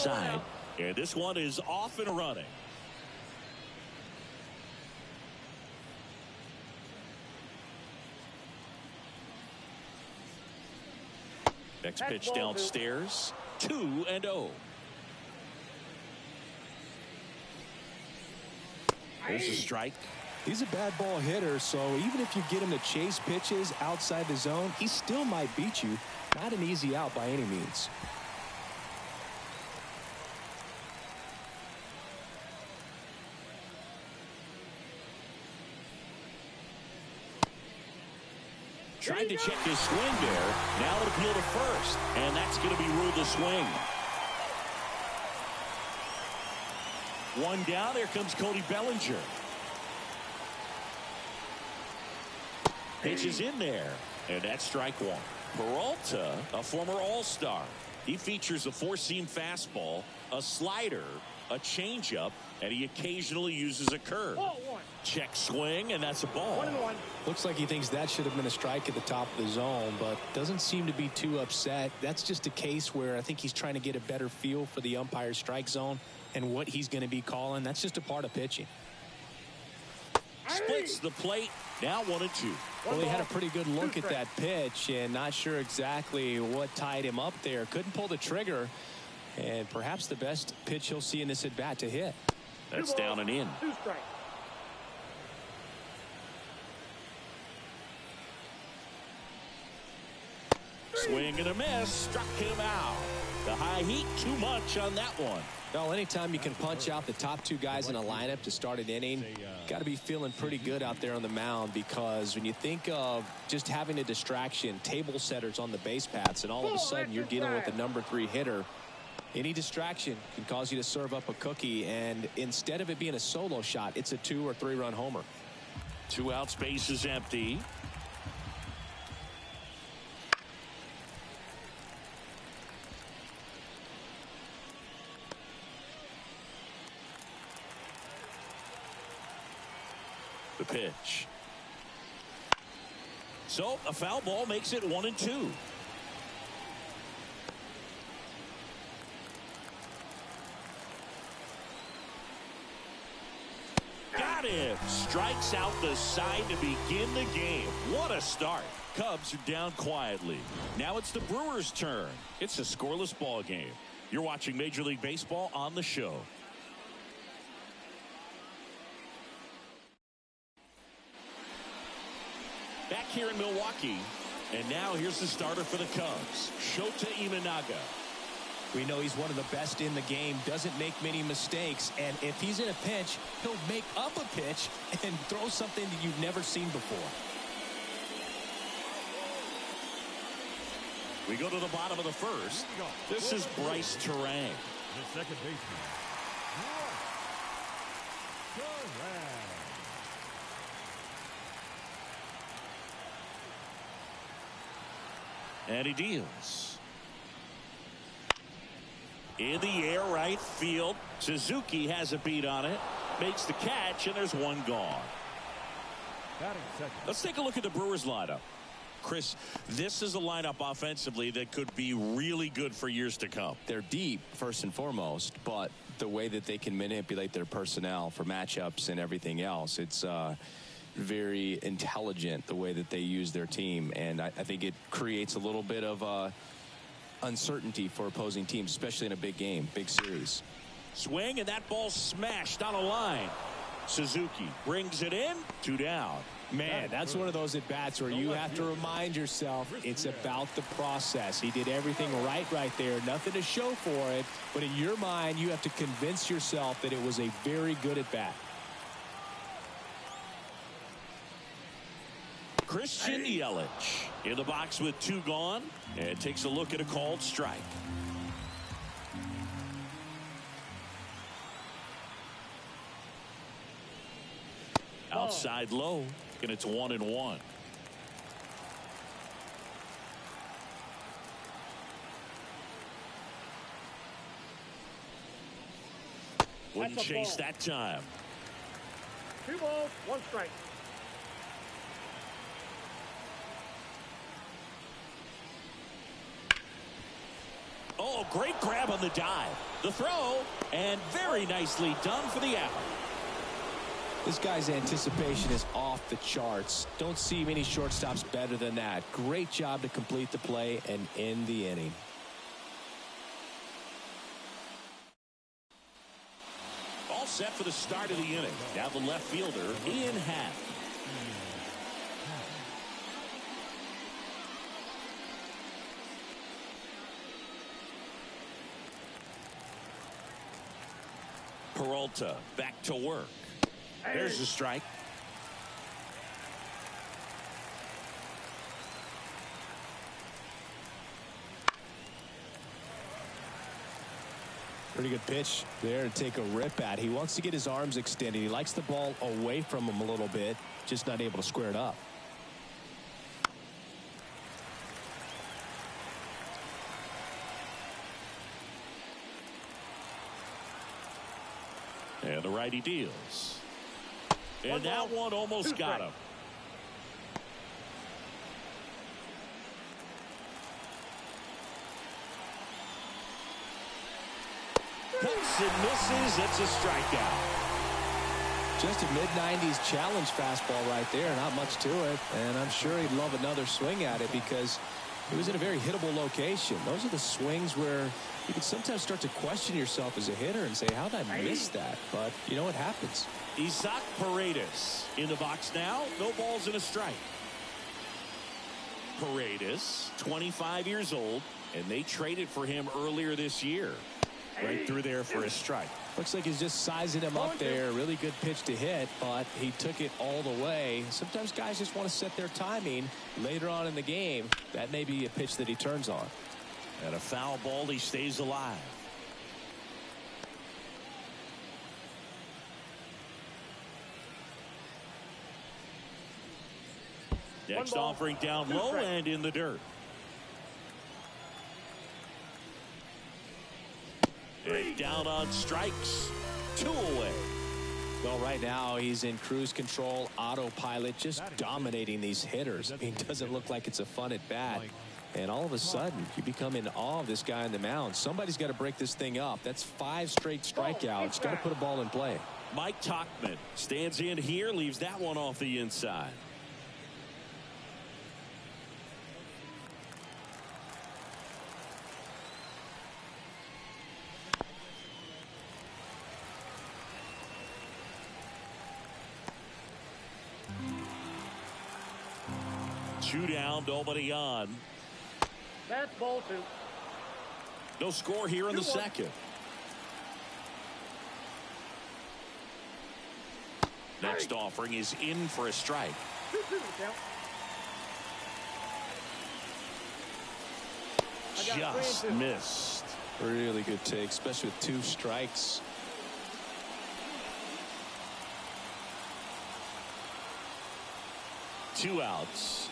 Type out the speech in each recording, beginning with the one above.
outside. And this one is off and running. Next pitch downstairs. 2-0. There's a strike. He's a bad ball hitter, so even if you get him to chase pitches outside the zone, he still might beat you. Not an easy out by any means. Tried to check his swing there. Now an appeal to first, and that's going to be ruled a swing. One down. There comes Cody Bellinger. Pitch is in there, and that's strike one. Peralta, a former All-Star. He features a four-seam fastball, a slider, a changeup, and he occasionally uses a curve. Check swing, and that's a ball. 1-1. Looks like he thinks that should have been a strike at the top of the zone, but doesn't seem to be too upset. That's just a case where I think he's trying to get a better feel for the umpire's strike zone and what he's going to be calling. That's just a part of pitching. Splits the plate. Now 1-2. Well, he had a pretty good look at that pitch and not sure exactly what tied him up there. Couldn't pull the trigger, and perhaps the best pitch he'll see in this at bat to hit. That's down and in. 2 strikes. Swing and a miss. Struck him out. The high heat, too much on that one. Well, anytime you can punch out the top two guys in a lineup to start an inning, got to be feeling pretty good out there on the mound, because when you think of just having a distraction, table setters on the base paths, and all of a sudden you're dealing with a #3 hitter, any distraction can cause you to serve up a cookie, and instead of it being a solo shot, it's a 2 or 3 run homer. 2 outs, base is empty. The pitch. So a foul ball makes it 1-2. Got him. Strikes out the side to begin the game. What a start. Cubs are down quietly. Now it's the Brewers' turn. It's a scoreless ball game. You're watching Major League Baseball on the show. Back here in Milwaukee, and now here's the starter for the Cubs, Shota Imanaga. We know he's one of the best in the game, doesn't make many mistakes, and if he's in a pinch, he'll make up a pitch and throw something that you've never seen before. We go to the bottom of the first. This is Bryce Terang. The second baseman. And he deals. In the air, right field. Suzuki has a beat on it. Makes the catch, and there's one gone. Let's take a look at the Brewers lineup. Chris, this is a lineup offensively that could be really good for years to come. They're deep, first and foremost, but the way that they can manipulate their personnel for matchups and everything else, it's very intelligent the way that they use their team, and I think it creates a little bit of uncertainty for opposing teams, especially in a big game, big series. Swing, and that ball smashed on a line. Suzuki brings it in. 2 down. Man, that's one of those at-bats where you have to remind yourself it's about the process. He did everything right there. Nothing to show for it, but in your mind, you have to convince yourself that it was a very good at-bat. Christian Yelich in the box with 2 gone, and takes a look at a called strike. Outside low, and it's 1-1. Wouldn't chase that time. 2 balls, 1 strike. Oh, great grab on the dive. The throw, and very nicely done for the out. This guy's anticipation is off the charts. Don't see many shortstops better than that. Great job to complete the play and end the inning. All set for the start of the inning. Now the left fielder, Ian Happ. Peralta back to work. There's the strike. Pretty good pitch there to take a rip at. He wants to get his arms extended. He likes the ball away from him a little bit, just not able to square it up. And the righty deals. And that one almost got him. Cuts and misses. It's a strikeout. Just a mid-90s challenge fastball right there. Not much to it. And I'm sure he'd love another swing at it because it was in a very hittable location. Those are the swings where you can sometimes start to question yourself as a hitter and say, how did I miss that? But, you know, it happens. Isaac Paredes in the box now. No balls and a strike. Paredes, 25 years old, and they traded for him earlier this year. Right through there for a strike. Looks like he's just sizing him up there. Really good pitch to hit, but he took it all the way. Sometimes guys just want to set their timing later on in the game. That may be a pitch that he turns on. And a foul ball, he stays alive. Next offering down low and in the dirt. And down on strikes. 2 away. Well, right now he's in cruise control, autopilot, just dominating these hitters. I mean, it doesn't look like it's a fun at bat. And all of a sudden, you become in awe of this guy on the mound. Somebody's got to break this thing up. That's 5 straight strikeouts. Got to put a ball in play. Mike Tauchman stands in here, leaves that one off the inside. Two down, nobody on. That's ball 2. No score here in the second. Next offering is in for a strike. 2-2 count. Just missed. Really good take, especially with 2 strikes. Two outs.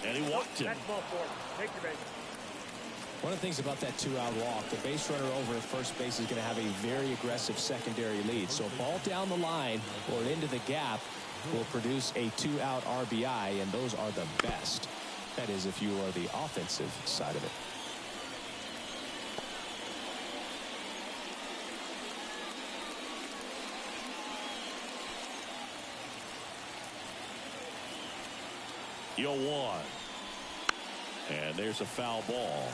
And he walked him. That's ball 4. Take your base. One of the things about that 2-out walk, the base runner over at first base is going to have a very aggressive secondary lead. So a ball down the line or into the gap will produce a 2-out RBI, and those are the best. That is, if you are the offensive side of it. Yo, 1. And there's a foul ball.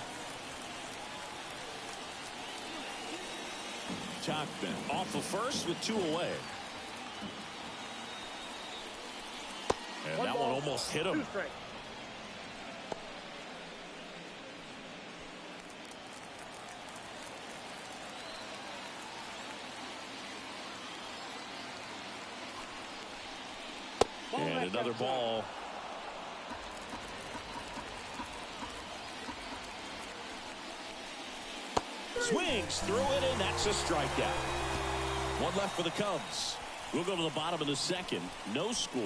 Tauchman off of first with 2 away. And that one almost hit him. 2 strikes. And another ball. Swings through it, and that's a strikeout. 1 left for the Cubs. We'll go to the bottom of the second. No score.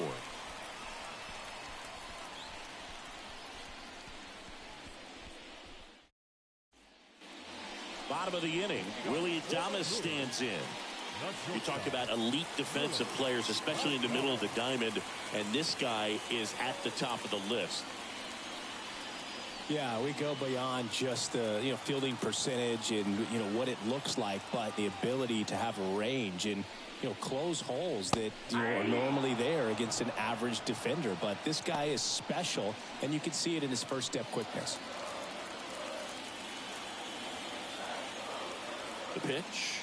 Bottom of the inning, Willie Adames stands in. You talk about elite defensive players, especially in the middle of the diamond, and this guy is at the top of the list. Yeah, we go beyond just the fielding percentage and what it looks like, but the ability to have a range and close holes that are normally there against an average defender. But this guy is special, and you can see it in his first step quickness. The pitch.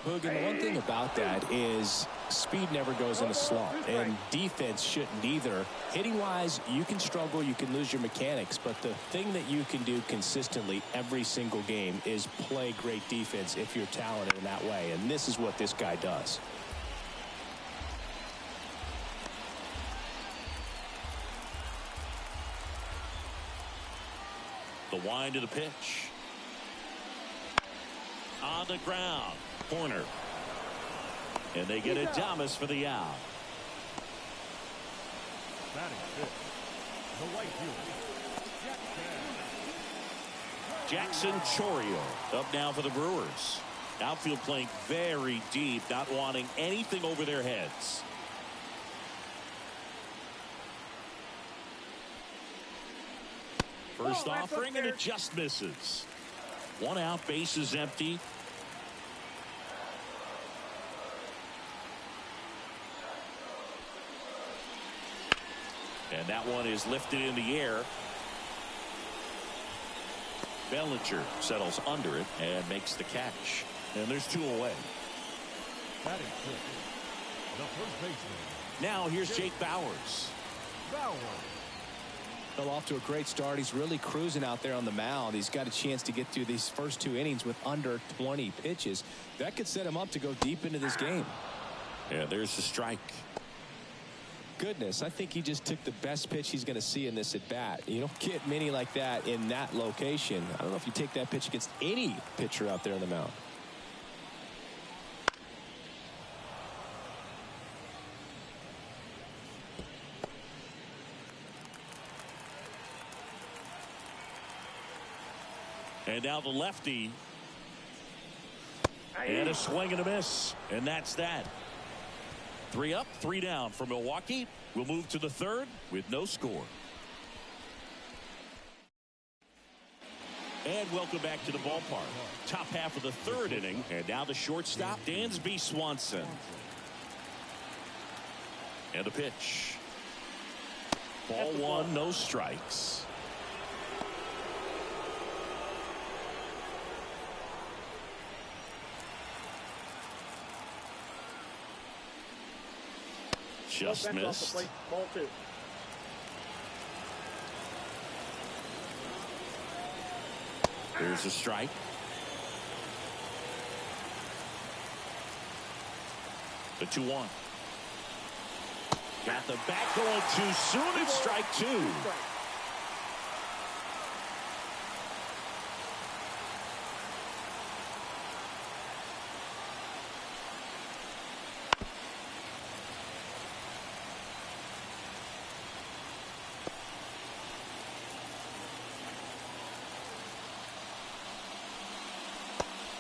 Boog, and the one thing about that is speed never goes in a slump, and defense shouldn't either. Hitting-wise, you can struggle, you can lose your mechanics, but the thing that you can do consistently every single game is play great defense if you're talented in that way, and this is what this guy does. The wind to the pitch. On the ground. Corner. And they get Adames for the out. Jackson Chourio up now for the Brewers. Outfield playing very deep, not wanting anything over their heads. First offering, and it just misses. One out, base is empty. And that one is lifted in the air. Bellinger settles under it and makes the catch. And there's two away. Now here's Jake Bauers. Well, off to a great start. He's really cruising out there on the mound. He's got a chance to get through these first two innings with under 20 pitches. That could set him up to go deep into this game. Yeah, there's the strike. Goodness, I think he just took the best pitch he's going to see in this at bat. You don't get many like that in that location. I don't know if you take that pitch against any pitcher out there on the mound. And now the lefty. And a swing and a miss. And that's that. 3 up, 3 down for Milwaukee. We'll move to the third with no score. And welcome back to the ballpark. Top half of the third inning. And now the shortstop, Dansby Swanson. And the pitch. Ball 1, no strikes. Just missed. Ball 2. Here's a strike. The 2-1. Got the back going too soon. It's strike 2.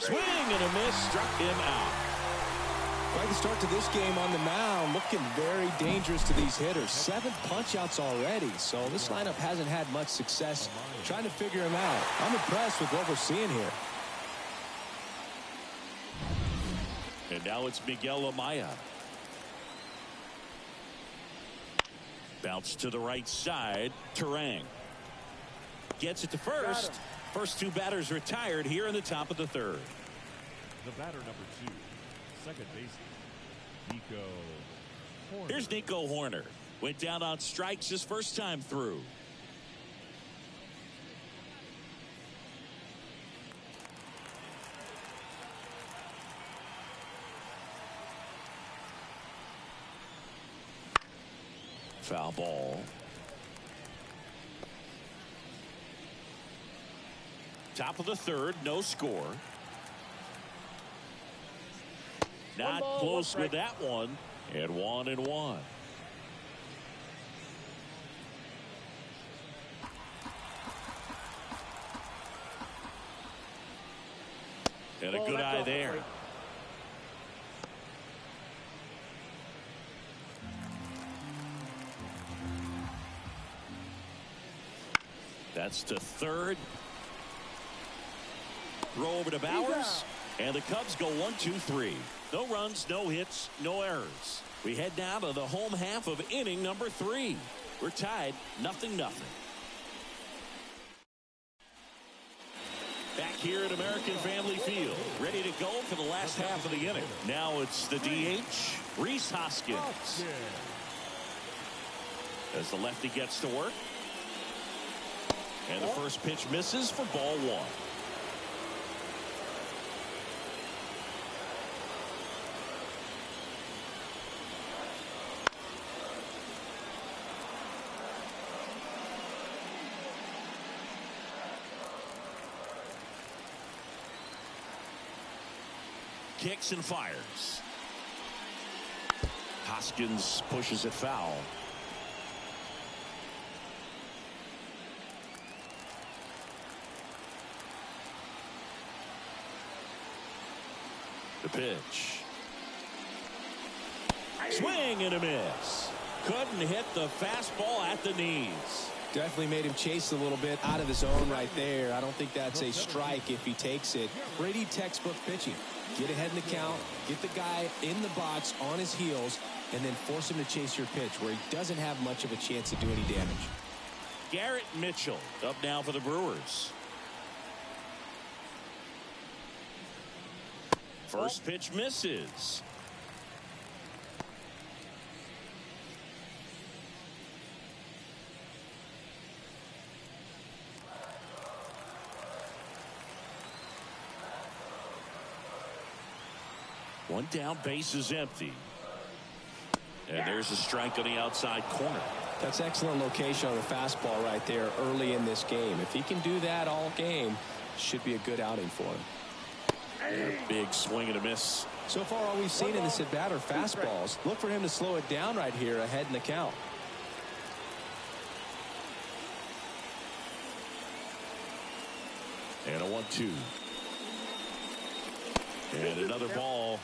Swing and a miss, struck him out. Quite the start to this game on the mound, looking very dangerous to these hitters. 7 punch-outs already, so this lineup hasn't had much success trying to figure him out. I'm impressed with what we're seeing here. And now it's Miguel Amaya. Bounce to the right side. Terang gets it to first. First 2 batters retired here in the top of the third. The batter number 2, second baseman, Nico Horner. Here's Nico Horner. Went down on strikes his first time through. Foul ball. Top of the third, no score. Not close with that one. And 1-1. And a good eye there. That's to third. Throw over to Bowers. And the Cubs go 1-2-3. No runs, no hits, no errors. We head now to the home half of inning number 3. We're tied 0-0. Back here at American Family Field, ready to go for the last half of the inning. Now it's the DH, Rhys Hoskins. As the lefty gets to work. And the first pitch misses for ball 1. Kicks and fires. Hoskins pushes it foul. The pitch. Swing and a miss. Couldn't hit the fastball at the knees. Definitely made him chase a little bit out of the zone right there. I don't think that's a strike if he takes it. Pretty textbook pitching. Get ahead in the count, get the guy in the box on his heels, and then force him to chase your pitch where he doesn't have much of a chance to do any damage. Garrett Mitchell up now for the Brewers. First pitch misses. One down, base is empty. And there's a strike on the outside corner. That's excellent location on the fastball right there early in this game. If he can do that all game, should be a good outing for him. And a big swing and a miss. So far, all we've seen in this at bat are fastballs. Look for him to slow it down right here ahead in the count. And a 1-2. And another ball.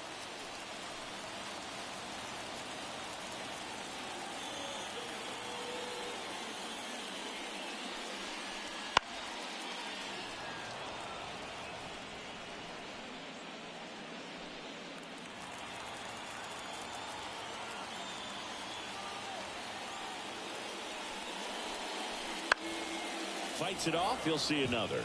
Fights it off. He'll see another.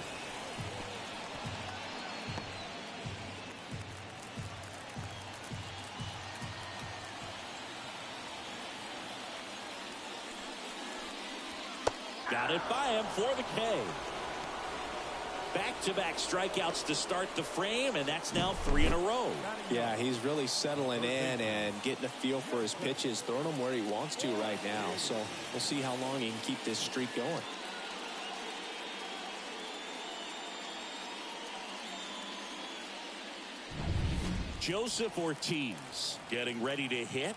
Got it by him for the K. Back-to-back strikeouts to start the frame, and that's now 3 in a row. Yeah, he's really settling in and getting a feel for his pitches, throwing them where he wants to right now. So we'll see how long he can keep this streak going. Joseph Ortiz getting ready to hit.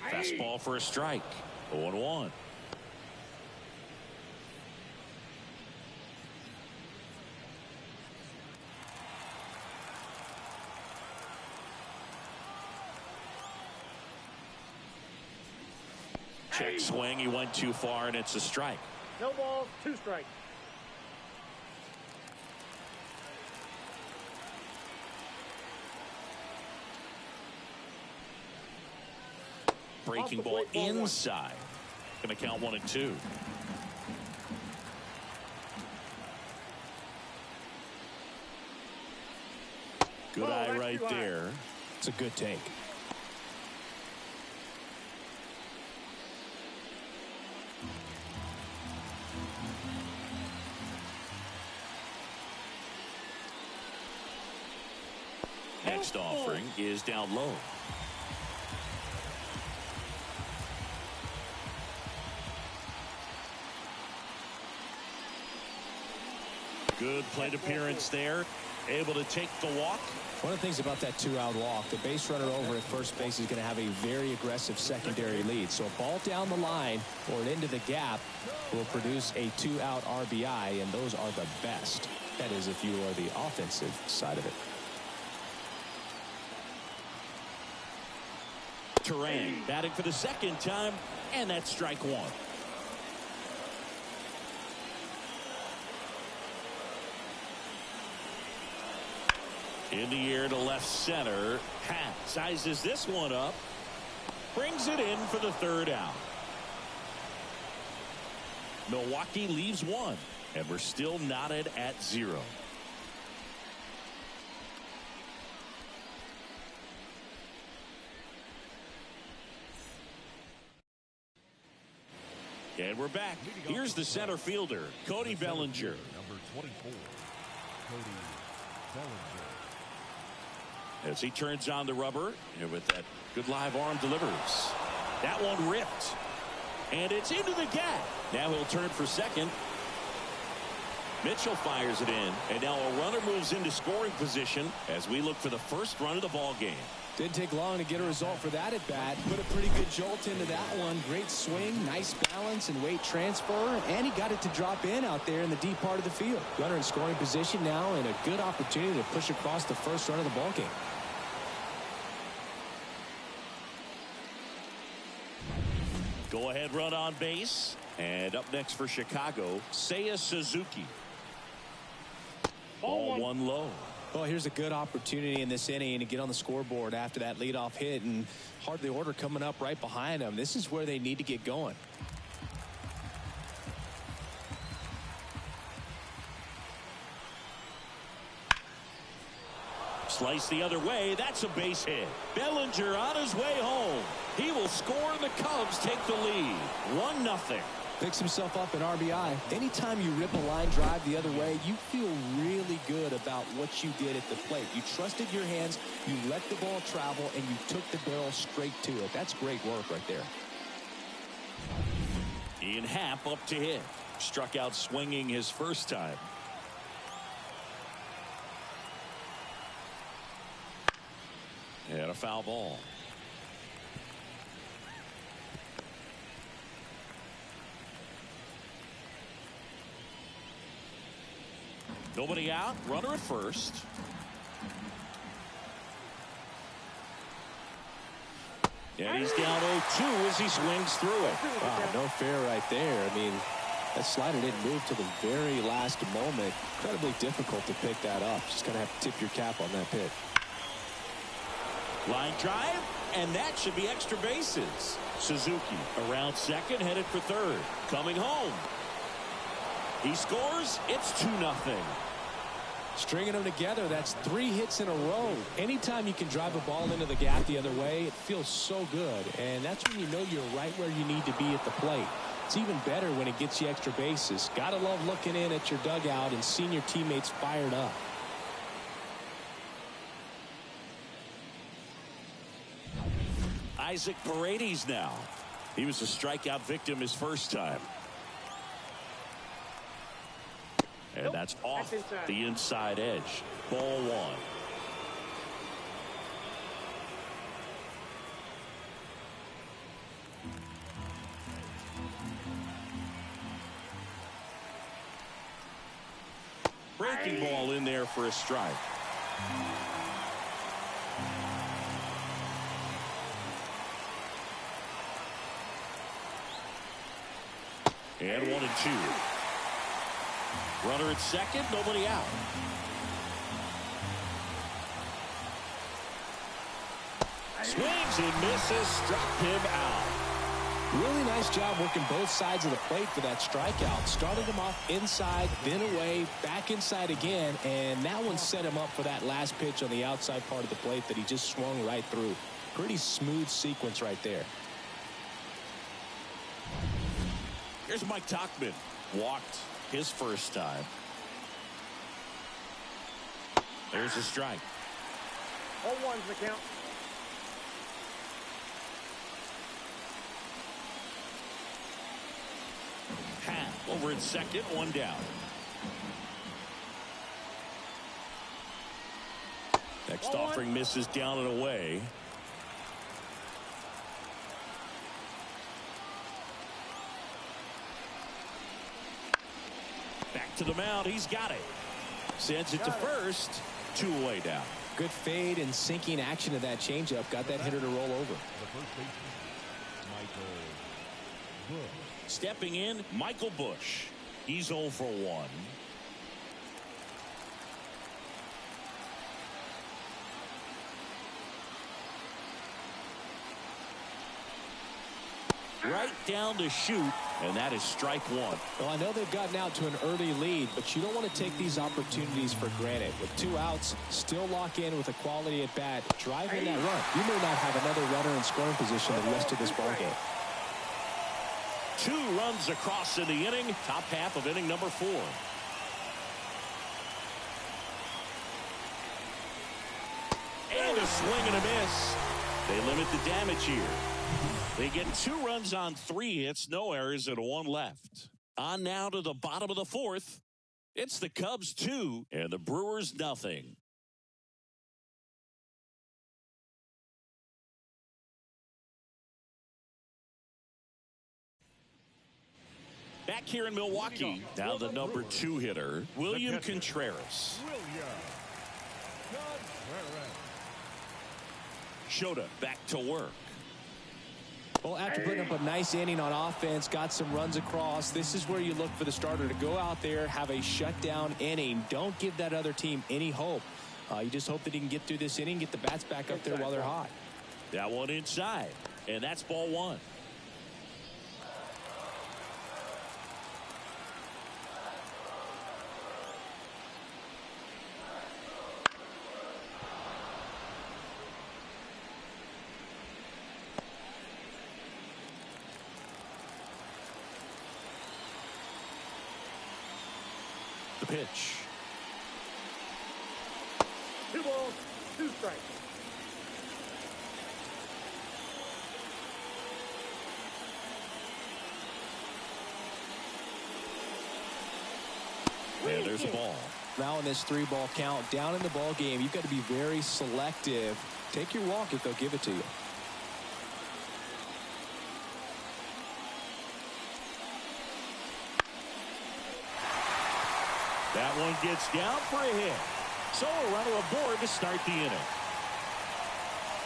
Fastball for a strike. 0-1. Check swing. He went too far, and it's a strike. No balls, 2 strikes. Breaking ball inside. Going to count 1-2. Good eye right there. It's a good take. Next offering is down low. Good plate appearance there. Able to take the walk. One of the things about that 2-out walk, the base runner over at first base is going to have a very aggressive secondary lead. So a ball down the line or into the gap will produce a 2-out RBI, and those are the best. That is, if you are the offensive side of it. Terang batting for the second time, and that's strike one. In the air to left center. Hat sizes this one up. Brings it in for the third out. Milwaukee leaves one, and we're still knotted at 0. And we're back. Here's the center fielder, Cody Bellinger. Number 24, Cody Bellinger. As he turns on the rubber, and with that good live arm delivers. That one ripped. And it's into the gap. Now he'll turn for second. Mitchell fires it in. And now a runner moves into scoring position as we look for the first run of the ball game. Didn't take long to get a result for that at bat. Put a pretty good jolt into that one. Great swing, nice balance and weight transfer. And he got it to drop in out there in the deep part of the field. Runner in scoring position now, and a good opportunity to push across the first run of the ball game. Go ahead run on base. And up next for Chicago, Seiya Suzuki. Ball one low. Well, here's a good opportunity in this inning to get on the scoreboard after that leadoff hit, and hard the order coming up right behind them. This is where they need to get going. Slice the other way. That's a base hit. Bellinger on his way home. He will score, and the Cubs take the lead. 1-0. Picks himself up an RBI. Anytime you rip a line drive the other way, you feel really good about what you did at the plate. You trusted your hands, you let the ball travel, and you took the barrel straight to it. That's great work right there. Ian Happ up to hit. Struck out swinging his first time. And a foul ball. Nobody out. Runner at first. And he's down 0-2 as he swings through it. Wow, no fair right there. I mean, that slider didn't move to the very last moment. Incredibly difficult to pick that up. Just going to have to tip your cap on that pitch. Line drive, and that should be extra bases. Suzuki around second, headed for third. Coming home. He scores. It's 2-0. Stringing them together, that's 3 hits in a row. Anytime you can drive a ball into the gap the other way, it feels so good. And that's when you know you're right where you need to be at the plate. It's even better when it gets you extra bases. Gotta love looking in at your dugout and seeing your teammates fired up. Isaac Paredes now. He was a strikeout victim his first time. And that's off the inside edge. Ball one. Breaking ball in there for a strike. And 1-2. Runner at second, nobody out. Swings and misses, struck him out. Really nice job working both sides of the plate for that strikeout. Started him off inside, then away, back inside again, and that one set him up for that last pitch on the outside part of the plate that he just swung right through. Pretty smooth sequence right there. Here's Mike Tauchman. Walked his first time. There's a strike. 0-1's the count. Hat over at second, one down. Next offering misses down and away. Back to the mound. He's got it. Sends it to first. 2 away down. Good fade and sinking action of that changeup got that hitter to roll over. The first baseman, Michael Bush. Stepping in, Michael Bush. He's 0 for 1. Right down to shoot, and that is strike one. Well, I know they've gotten out to an early lead, but you don't want to take these opportunities for granted. With 2 outs, still lock in with a quality at bat, drive in that run. You may not have another runner in scoring position the rest of this ballgame. 2 runs across in the inning, top half of inning number 4. And a swing and a miss. They limit the damage here. They get 2 runs on 3 hits, no errors, and 1 left. On now to the bottom of the 4th. It's the Cubs 2 and the Brewers nothing. Back here in Milwaukee, now the number 2 hitter, William Contreras. Shota back to work. Well, after putting up a nice inning on offense, got some runs across, this is where you look for the starter to go out there, have a shutdown inning. Don't give that other team any hope. You just hope that he can get through this inning, get the bats back up there while they're hot. That one inside, and that's ball 1. The pitch. 2 balls, 2 strikes. And there's a ball. Now in this 3-ball count, down in the ball game, you've got to be very selective. Take your walk if they'll give it to you. That one gets down for a hit. So a runner aboard to start the inning.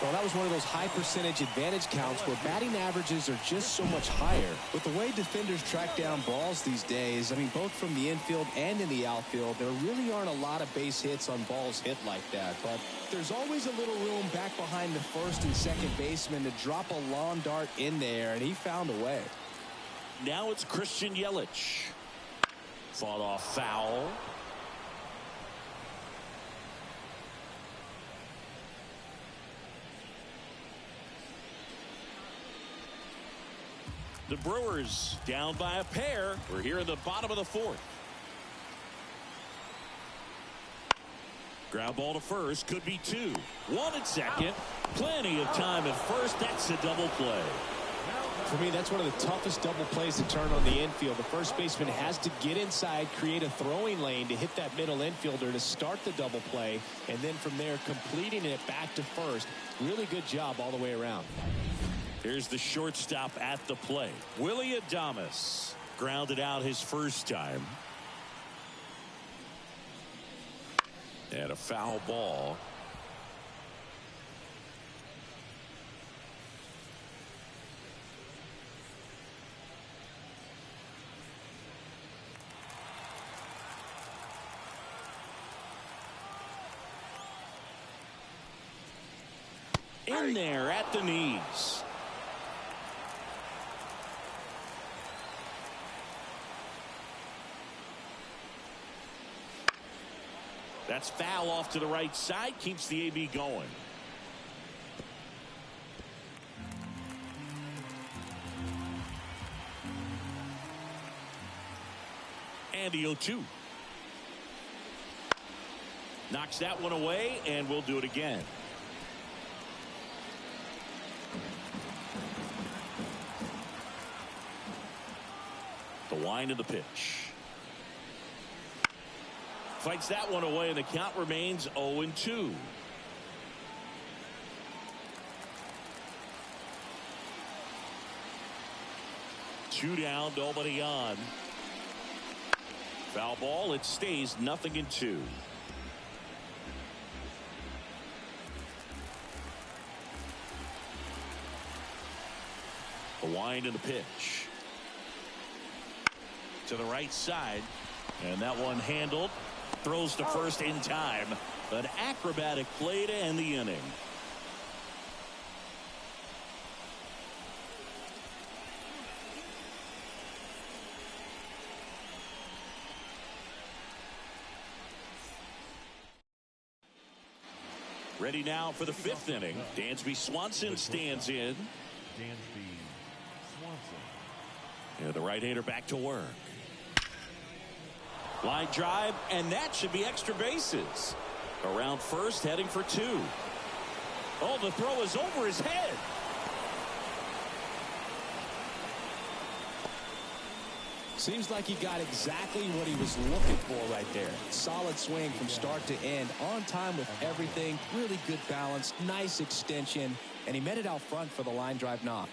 Well, that was one of those high percentage advantage counts where batting averages are just so much higher. With the way defenders track down balls these days, I mean, both from the infield and in the outfield, there really aren't a lot of base hits on balls hit like that. But there's always a little room back behind the first and second baseman to drop a lawn dart in there, and he found a way. Now it's Christian Yelich. Fought off foul. The Brewers down by a pair. We're here in the bottom of the 4th. Ground ball to first. Could be 2. 1 at second. Plenty of time at first. That's a double play. For me, that's one of the toughest double plays to turn on the infield. The first baseman has to get inside, create a throwing lane to hit that middle infielder to start the double play, and then from there completing it back to first. Really good job all the way around. Here's the shortstop at the plate. Willie Adames grounded out his first time. And a foul ball. In there at the knees. That's foul off to the right side. Keeps the AB going. And the 0-2. Knocks that one away, and we'll do it again. The wind of the pitch. Fights that one away, and the count remains 0-2. Two down, nobody on. Foul ball. It stays 0-2. wind in the pitch. To the right side. And that one handled. Throws to first in time. An acrobatic play to end the inning. Ready now for the fifth inning. Dansby Swanson stands in. Dansby Swanson. Yeah, the right-hander back to work. Line drive, and that should be extra bases. Around first, heading for two. Oh, the throw is over his head. Seems like he got exactly what he was looking for right there. Solid swing from start to end. On time with everything. Really good balance. Nice extension. And he met it out front for the line drive knock.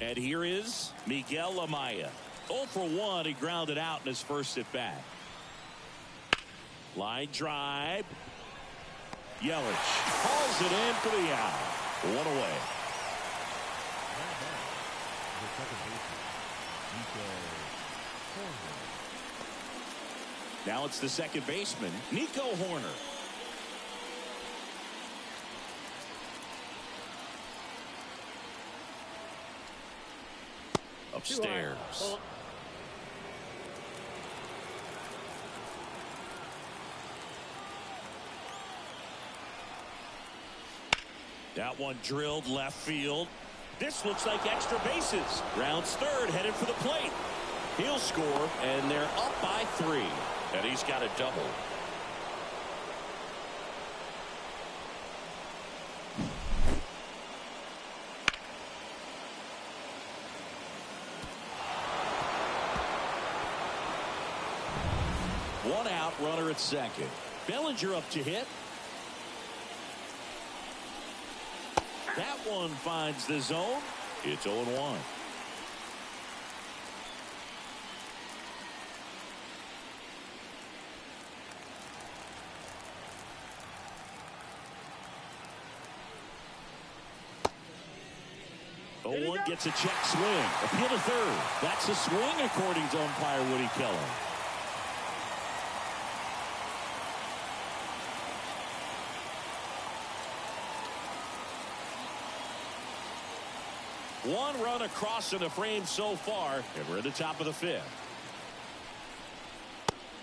And here is Miguel Amaya. 0 for 1. He grounded out in his first at bat. Line drive. Yelich hauls it in for the out. One away. The second baseman, Nico Horner. Now it's the second baseman, Nico Horner. Upstairs. That one drilled left field. This looks like extra bases. Rounds third, headed for the plate. He'll score, and they're up by 3. And he's got a double. One out, runner at second. Bellinger up to hit. That one finds the zone. It's 0-1. One gets a check swing. Appeal to third. That's a swing according to umpire Woody Keller. One run across in the frame so far, and we're at the top of the 5th.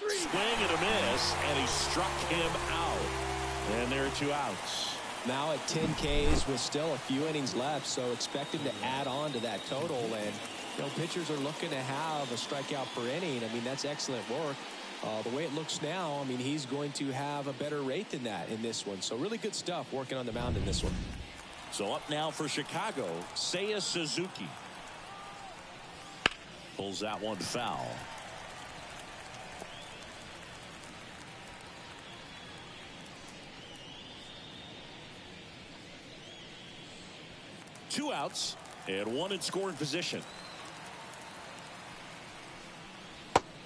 Swing and a miss, and he struck him out. And there are 2 outs. Now at 10 Ks with still a few innings left, so expect him to add on to that total. And you know, pitchers are looking to have a strikeout per inning. I mean, that's excellent work. The way it looks now, I mean, he's going to have a better rate than that in this one. So really good stuff working on the mound in this one. So up now for Chicago, Seiya Suzuki. Pulls that one foul. Two outs and one in scoring position.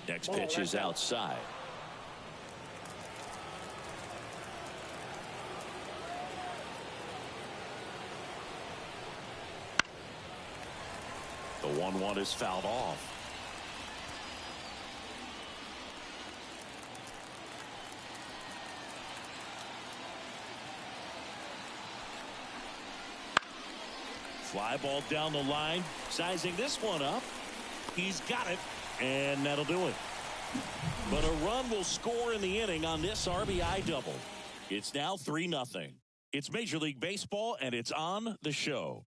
Next pitch is outside. The 1-1 is fouled off. Fly ball down the line. Sizing this one up. He's got it. And that'll do it. But a run will score in the inning on this RBI double. It's now 3-0. It's Major League Baseball, and it's on the show.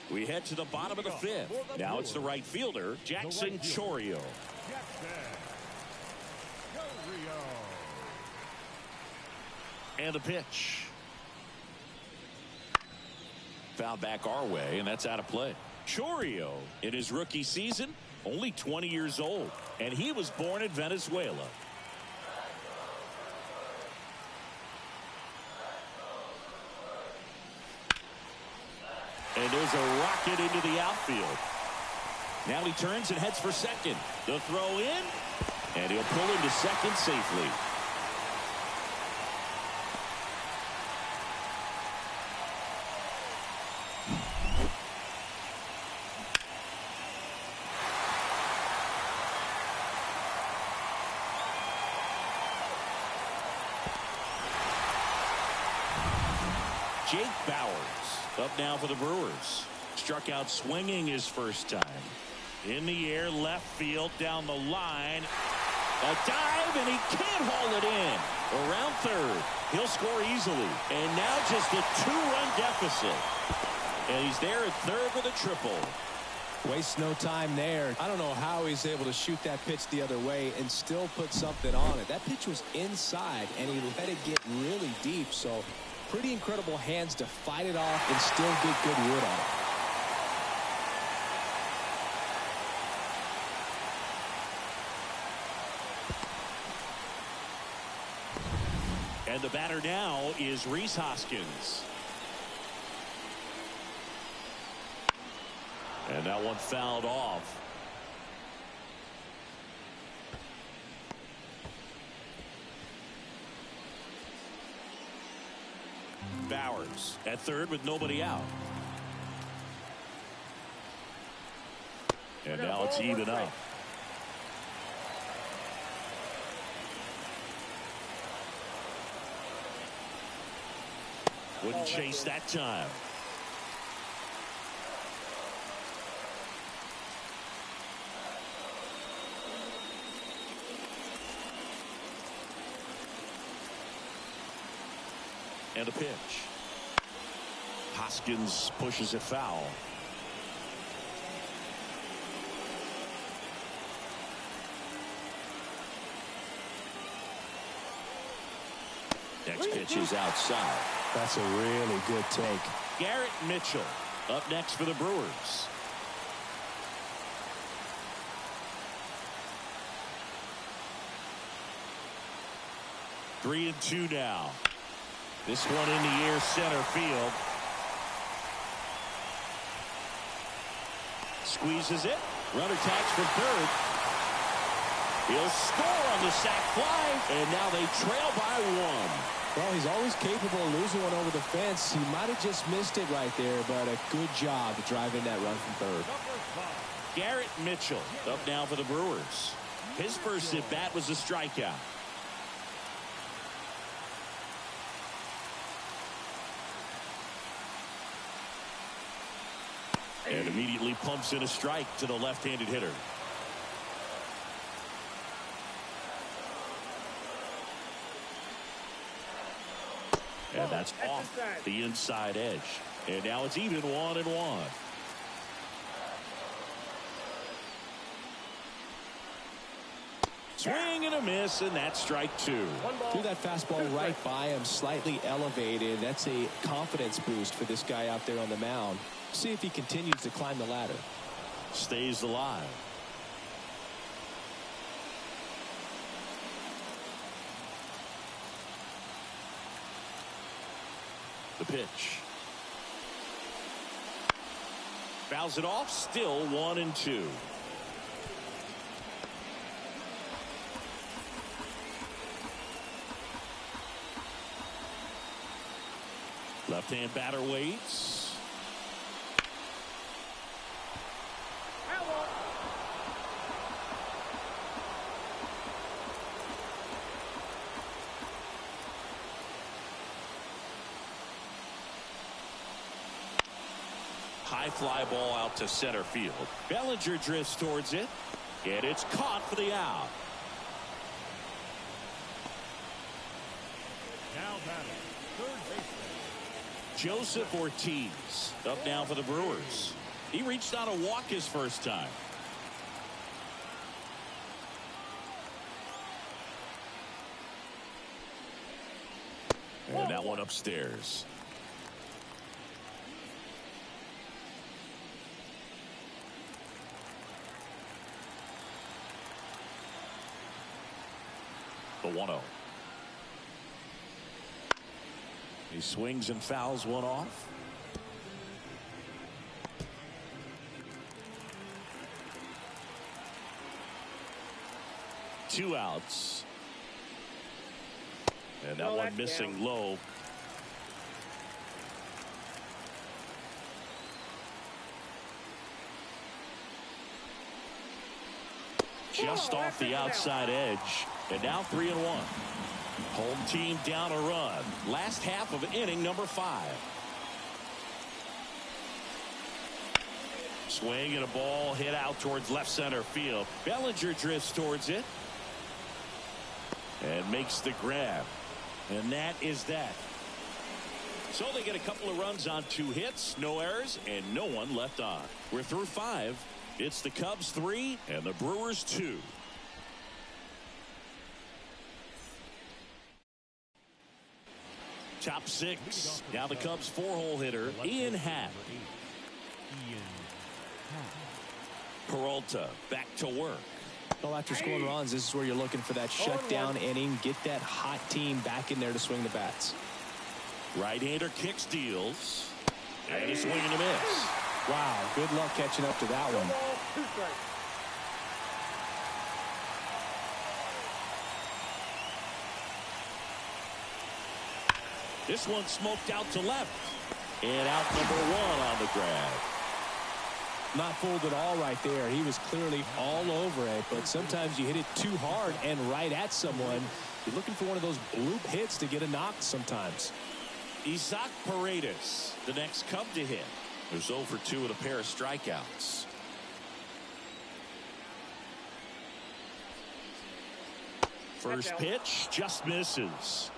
We head to the bottom of the 5th. Now it's the right fielder, Jackson Chourio. And the pitch. Foul back our way, and that's out of play. Chourio, in his rookie season, only 20 years old, and he was born in Venezuela. And there's a rocket into the outfield. Now he turns and heads for second. The throw in, and he'll pull him to second safely. Jake Bauers up now for the Brewers. Struck out swinging his first time. In the air, left field, down the line. A dive, and he can't haul it in. Around third. He'll score easily. And now just a 2-run deficit. And he's there at third with a triple. Wastes no time there. I don't know how he's able to shoot that pitch the other way and still put something on it. That pitch was inside, and he let it get really deep. So pretty incredible hands to fight it off and still get good wood on it. And the batter now is Hoskins. And that one fouled off. Bauers at third with nobody out. And now it's even up. Wouldn't chase that time. And a pitch. Hoskins pushes it foul. Next pitch is outside. That's a really good take. Garrett Mitchell up next for the Brewers. Three and two now. This one in the air, center field. Squeezes it. Runner tags from third. He'll score on the sac fly, and now they trail by one. Well, he's always capable of losing one over the fence. He might have just missed it right there, but a good job driving that run from third. Garrett Mitchell up now for the Brewers. His first at bat was a strikeout. And immediately pumps in a strike to the left-handed hitter. And that's off the inside edge. And now it's even 1-1. Swing and a miss, and that's strike two. Threw that fastball right by him, slightly elevated. That's a confidence boost for this guy out there on the mound. See if he continues to climb the ladder. Stays alive. The pitch. Fouls it off. Still 1-2. Left-hand batter waits. High fly ball out to center field. Bellinger drifts towards it, and it's caught for the out. Now batting, third baseman Joseph Ortiz up now for the Brewers. He reached on a walk his first time. And that one upstairs. The 1-0. He swings and fouls one off. 2 outs. And that one missing low. Just off the outside edge. And now 3-1. Home team down a run. Last half of inning number 5. Swing and a ball hit out towards left center field. Bellinger drifts towards it and makes the grab. And that is that. So they get a couple of runs on 2 hits, no errors, and no one left on. We're through 5. It's the Cubs 3 and the Brewers 2. Top 6. Now the Cubs 4-hole hitter, Ian Happ. Peralta back to work. Well, after scoring runs, this is where you're looking for that shutdown inning. Get that hot team back in there to swing the bats. Right-hander kicks, deals. And a swing and a miss. Wow, good luck catching up to that one. This one smoked out to left. And out number 1 on the grab. Not fooled at all right there. He was clearly all over it, but sometimes you hit it too hard and right at someone. You're looking for one of those bloop hits to get a knock sometimes. Isaac Paredes, the next Cub to hit. There's 0 for 2 with a pair of strikeouts. First pitch just misses.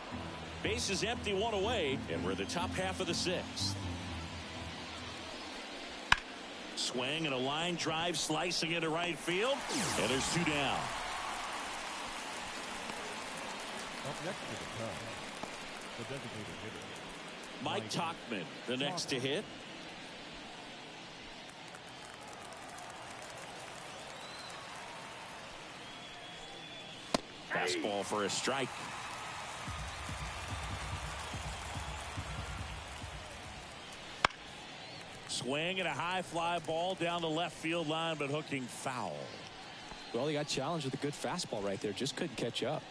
Base is empty, 1 away, and we're the top half of the 6th. Swing and a line drive slicing into right field, and there's 2 down. Up next to the Cubs, the designated hitter, Mike Tauchman, the next to hit. Fastball for a strike. Swing and a high fly ball down the left field line, but hooking foul. Well, he got challenged with a good fastball right there. Just couldn't catch up.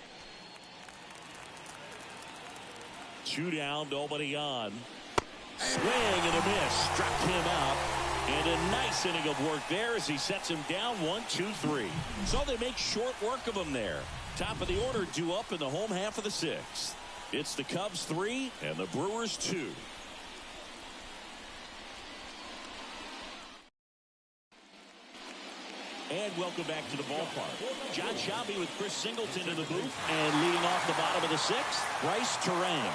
2 down, nobody on. Swing and a miss. Struck him out. And a nice inning of work there as he sets him down 1-2-3. So they make short work of him there. Top of the order due up in the home half of the 6th. It's the Cubs 3 and the Brewers 2. And welcome back to the ballpark. John Shelby with Chris Singleton in the booth. And leading off the bottom of the 6th, Bryce Terang.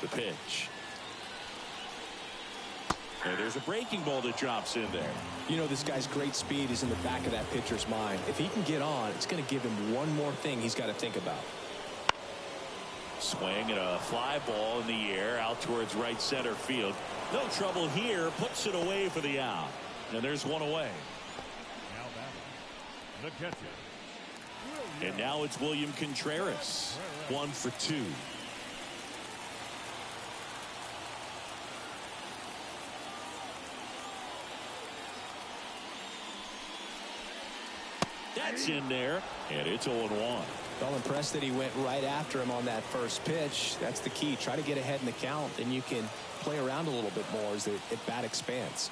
The pitch. And there's a breaking ball that drops in there. You know, this guy's great speed is in the back of that pitcher's mind. If he can get on, it's going to give him one more thing he's got to think about. Swing and a fly ball in the air out towards right center field. No trouble here. Puts it away for the out. And there's 1 away. now batting, the catcher. And now it's William Contreras. 1 for 2. That's in there, and it's 0-1. Well, impressed that he went right after him on that first pitch. That's the key. Try to get ahead in the count, and you can play around a little bit more as the at-bat expands.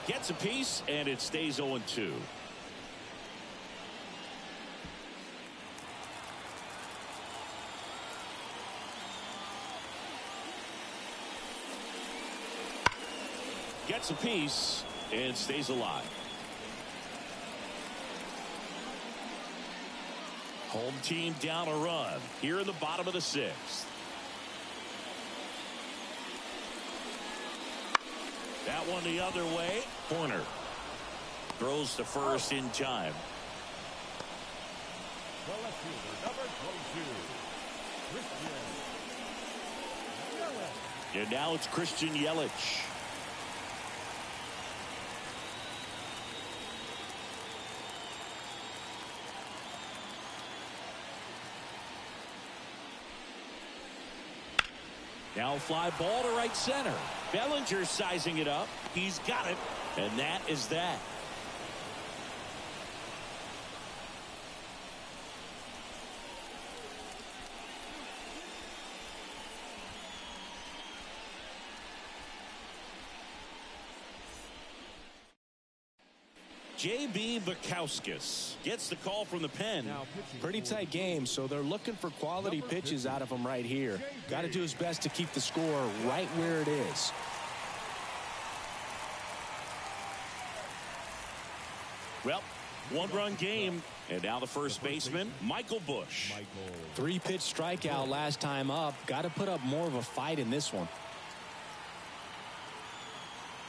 Gets a piece, and it stays 0-2. Gets a piece, and stays alive. Home team down a run here in the bottom of the 6th. That one the other way. Corner. Throws to first in time. The left fielder, number 22, Christian Yelich. And now it's Christian Yelich. Now fly ball to right center. Bellinger sizing it up. He's got it. And that is that. J.B. Bukowskis gets the call from the pen. Pretty tight game, so they're looking for quality pitches out of him right here. Got to do his best to keep the score right where it is. Well, one-run game, and now the first baseman, Michael Busch. 3-pitch strikeout last time up. Got to put up more of a fight in this one.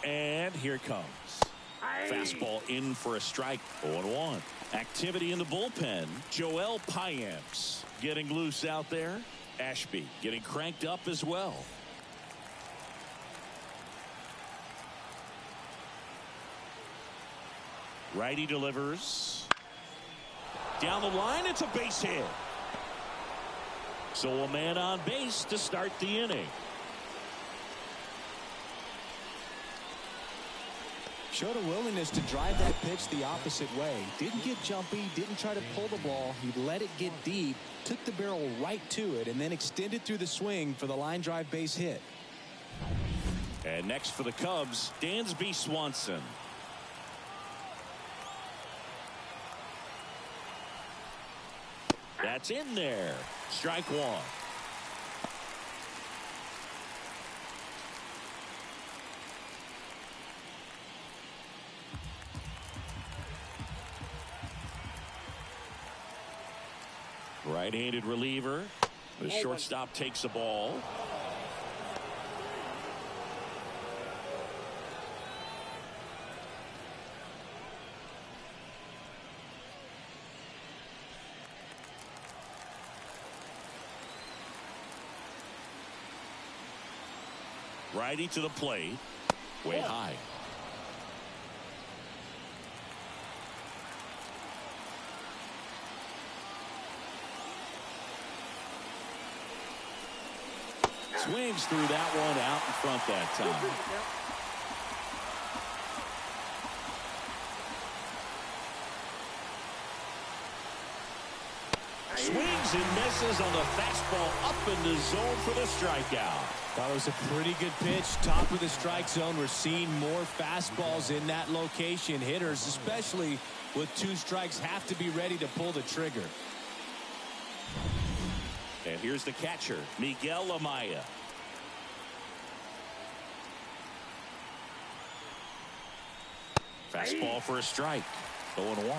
And here it comes. Fastball in for a strike. 0-1. Activity in the bullpen. Joel Payamps getting loose out there. Ashby getting cranked up as well. Righty delivers. Down the line, it's a base hit. So a man on base to start the inning. Showed a willingness to drive that pitch the opposite way. Didn't get jumpy, didn't try to pull the ball. He let it get deep, took the barrel right to it, and then extended through the swing for the line drive base hit. And next for the Cubs, Dansby Swanson. That's in there. Strike one. Right-handed reliever. The shortstop takes the ball. Righty to the plate. Way high. Swings through that one out in front that time. Swings and misses on the fastball up in the zone for the strikeout. That was a pretty good pitch. Top of the strike zone. We're seeing more fastballs in that location. Hitters, especially with 2 strikes, have to be ready to pull the trigger. And here's the catcher, Miguel Amaya. Fastball for a strike. 0-1.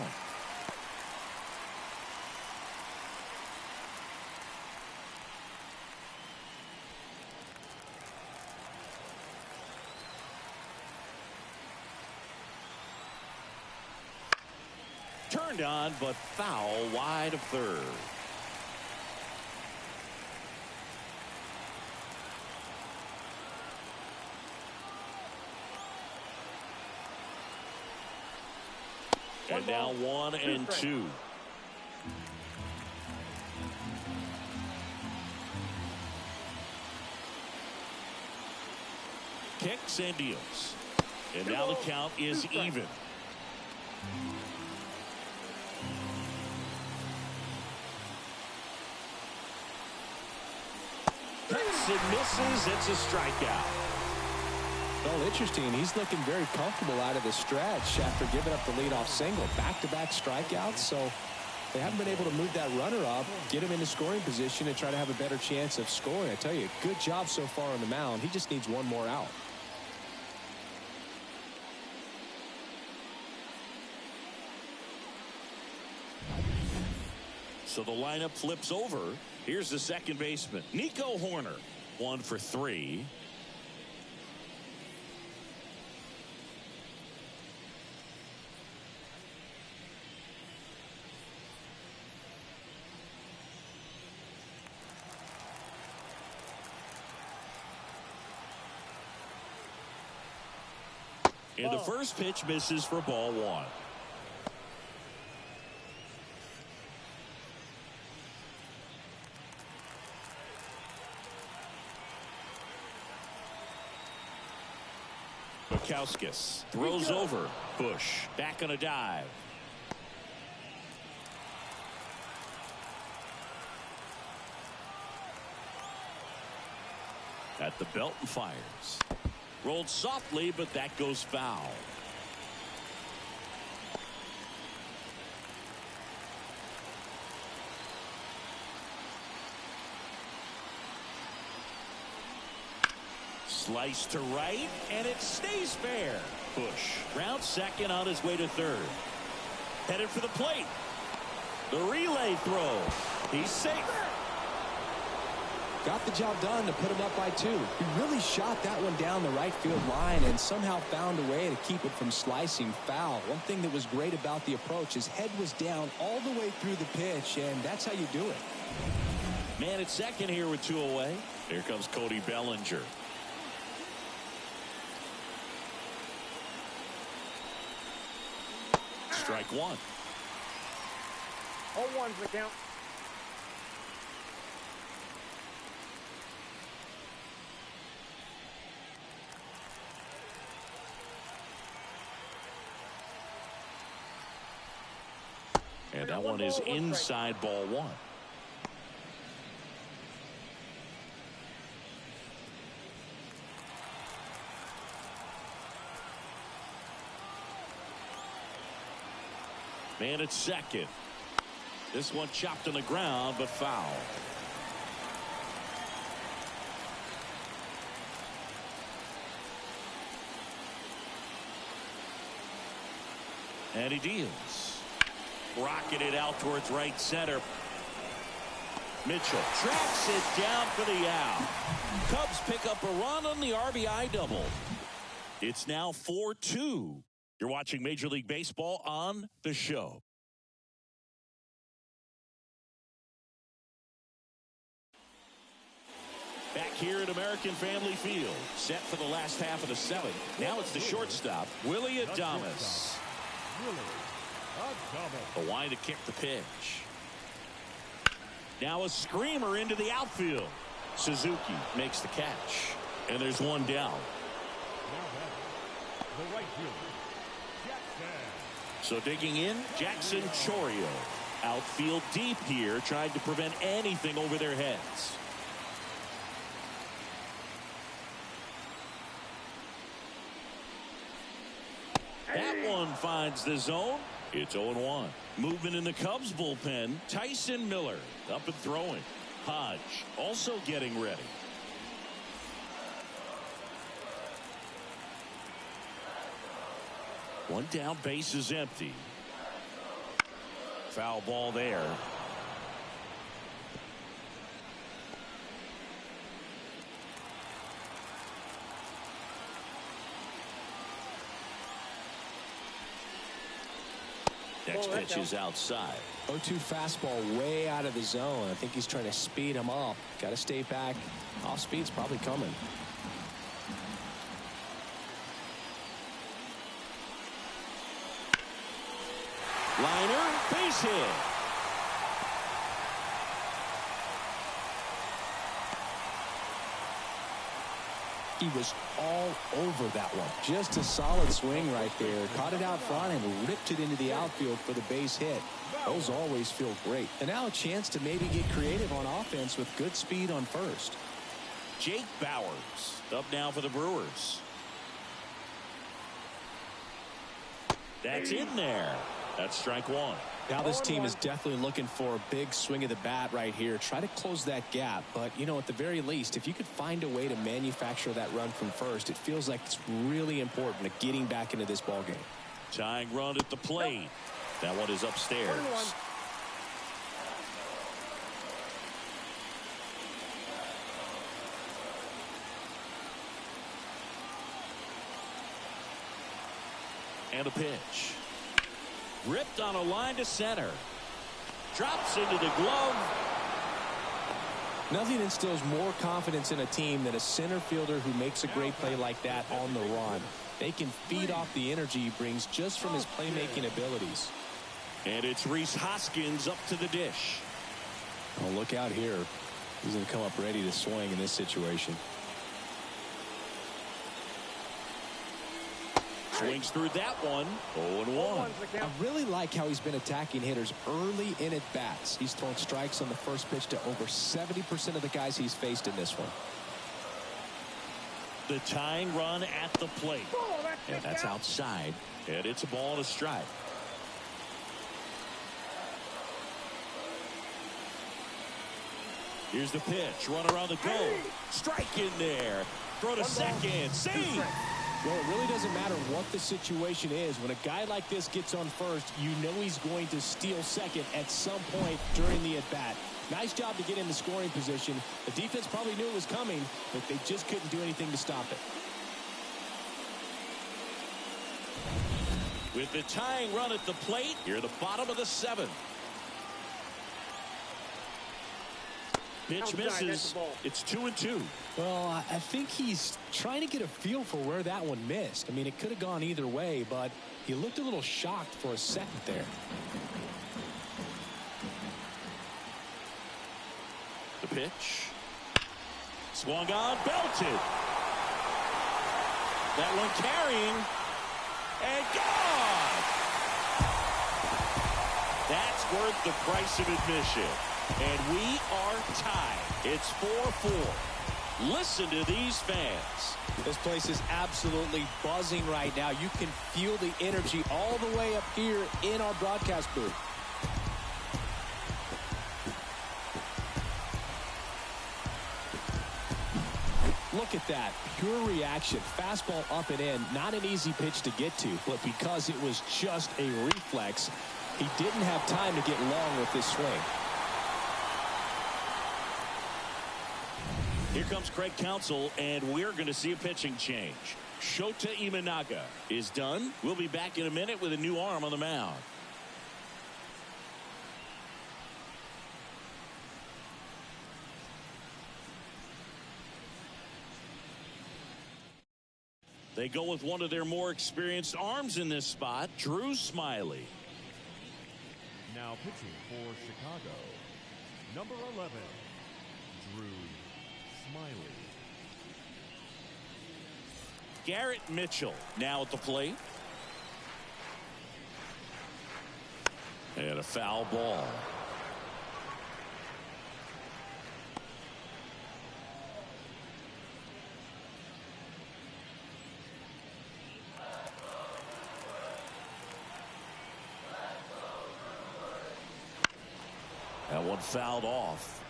Turned on, but foul wide of third. And now 1-2. Kicks and deals. And now the count is even. Hits and misses. It's a strikeout. Well, interesting. He's looking very comfortable out of the stretch after giving up the leadoff single. Back-to-back strikeouts, so they haven't been able to move that runner up, get him into scoring position, and try to have a better chance of scoring. I tell you, good job so far on the mound. He just needs one more out. So the lineup flips over. Here's the second baseman, Nico Horner. 1 for 3. And the first pitch misses for ball one. Hoskins throws over. Bush back on a dive. At the belt and fires. Rolled softly, but that goes foul. Slice to right, and it stays fair. Bush round second on his way to third. Headed for the plate. The relay throw. He's safe. Got the job done to put him up by 2. He really shot that one down the right field line and somehow found a way to keep it from slicing foul. One thing that was great about the approach, his head was down all the way through the pitch, and that's how you do it. Man at second here with 2 away. Here comes Cody Bellinger. Strike one. 0-1's the count. And that one is inside ball one. Man at second. This one chopped on the ground, but foul. And he deals. Rocketed out towards right center. Mitchell tracks it down for the out. Cubs pick up a run on the RBI double. It's now 4-2. You're watching Major League Baseball on The Show. Back here at American Family Field, set for the last half of the 7th. Now it's the shortstop, Willie Adames. The line to kick the pitch. Now a screamer into the outfield. Suzuki makes the catch. And there's one down. The right fielder, Jackson. So digging in, Jackson Chourio. Outfield deep here, trying to prevent anything over their heads. That one finds the zone. It's 0-1. Movement in the Cubs bullpen. Tyson Miller up and throwing. Hodge also getting ready. One down, base is empty. Foul ball there. Next pitch is outside. 0-2 fastball way out of the zone. I think he's trying to speed him up. Got to stay back. Off speed's probably coming. Liner, base hit. He was all over that one. Just a solid swing right there. Caught it out front and ripped it into the outfield for the base hit. Those always feel great. And now a chance to maybe get creative on offense with good speed on first. Jake Bauers up now for the Brewers. That's in there. That's strike one. Now this team is definitely looking for a big swing of the bat right here. Try to close that gap. But, you know, at the very least, if you could find a way to manufacture that run from first, it feels like it's really important to getting back into this ball game. Tying run at the plate. That one is upstairs. And a pitch. Ripped on a line to center. Drops into the glove. Nothing instills more confidence in a team than a center fielder who makes a great play like that on the run. They can feed off the energy he brings just from his playmaking abilities. And it's Rhys Hoskins up to the dish. Oh, look out here. He's going to come up ready to swing in this situation. Swings through that one. 0-1. I really like how he's been attacking hitters early in at bats. He's thrown strikes on the first pitch to over 70% of the guys he's faced in this one. The tying run at the plate. And that's outside. And it's a ball and a strike. Here's the pitch. Run around the goal. Strike in there. Throw to second. Save. Well, it really doesn't matter what the situation is. When a guy like this gets on first, you know he's going to steal second at some point during the at-bat. Nice job to get in the scoring position. The defense probably knew it was coming, but they just couldn't do anything to stop it. With the tying run at the plate, here the bottom of the seventh. Pitch misses. It's 2-2. Well, I think he's trying to get a feel for where that one missed. I mean, it could have gone either way, but he looked a little shocked for a second there. The pitch. Swung on, belted. That one carrying. And gone! That's worth the price of admission. And we are tied. It's 4-4. Listen to these fans. This place is absolutely buzzing right now. You can feel the energy all the way up here in our broadcast booth. Look at that. Pure reaction. Fastball up and in. Not an easy pitch to get to, but because it was just a reflex, he didn't have time to get long with this swing. Here comes Craig Counsell, and we're going to see a pitching change. Shota Imanaga is done. We'll be back in a minute with a new arm on the mound. They go with one of their more experienced arms in this spot, Drew Smyly. Now pitching for Chicago, number 11, Drew Smyly. Garrett Mitchell now at the plate. And a foul ball. That one fouled off.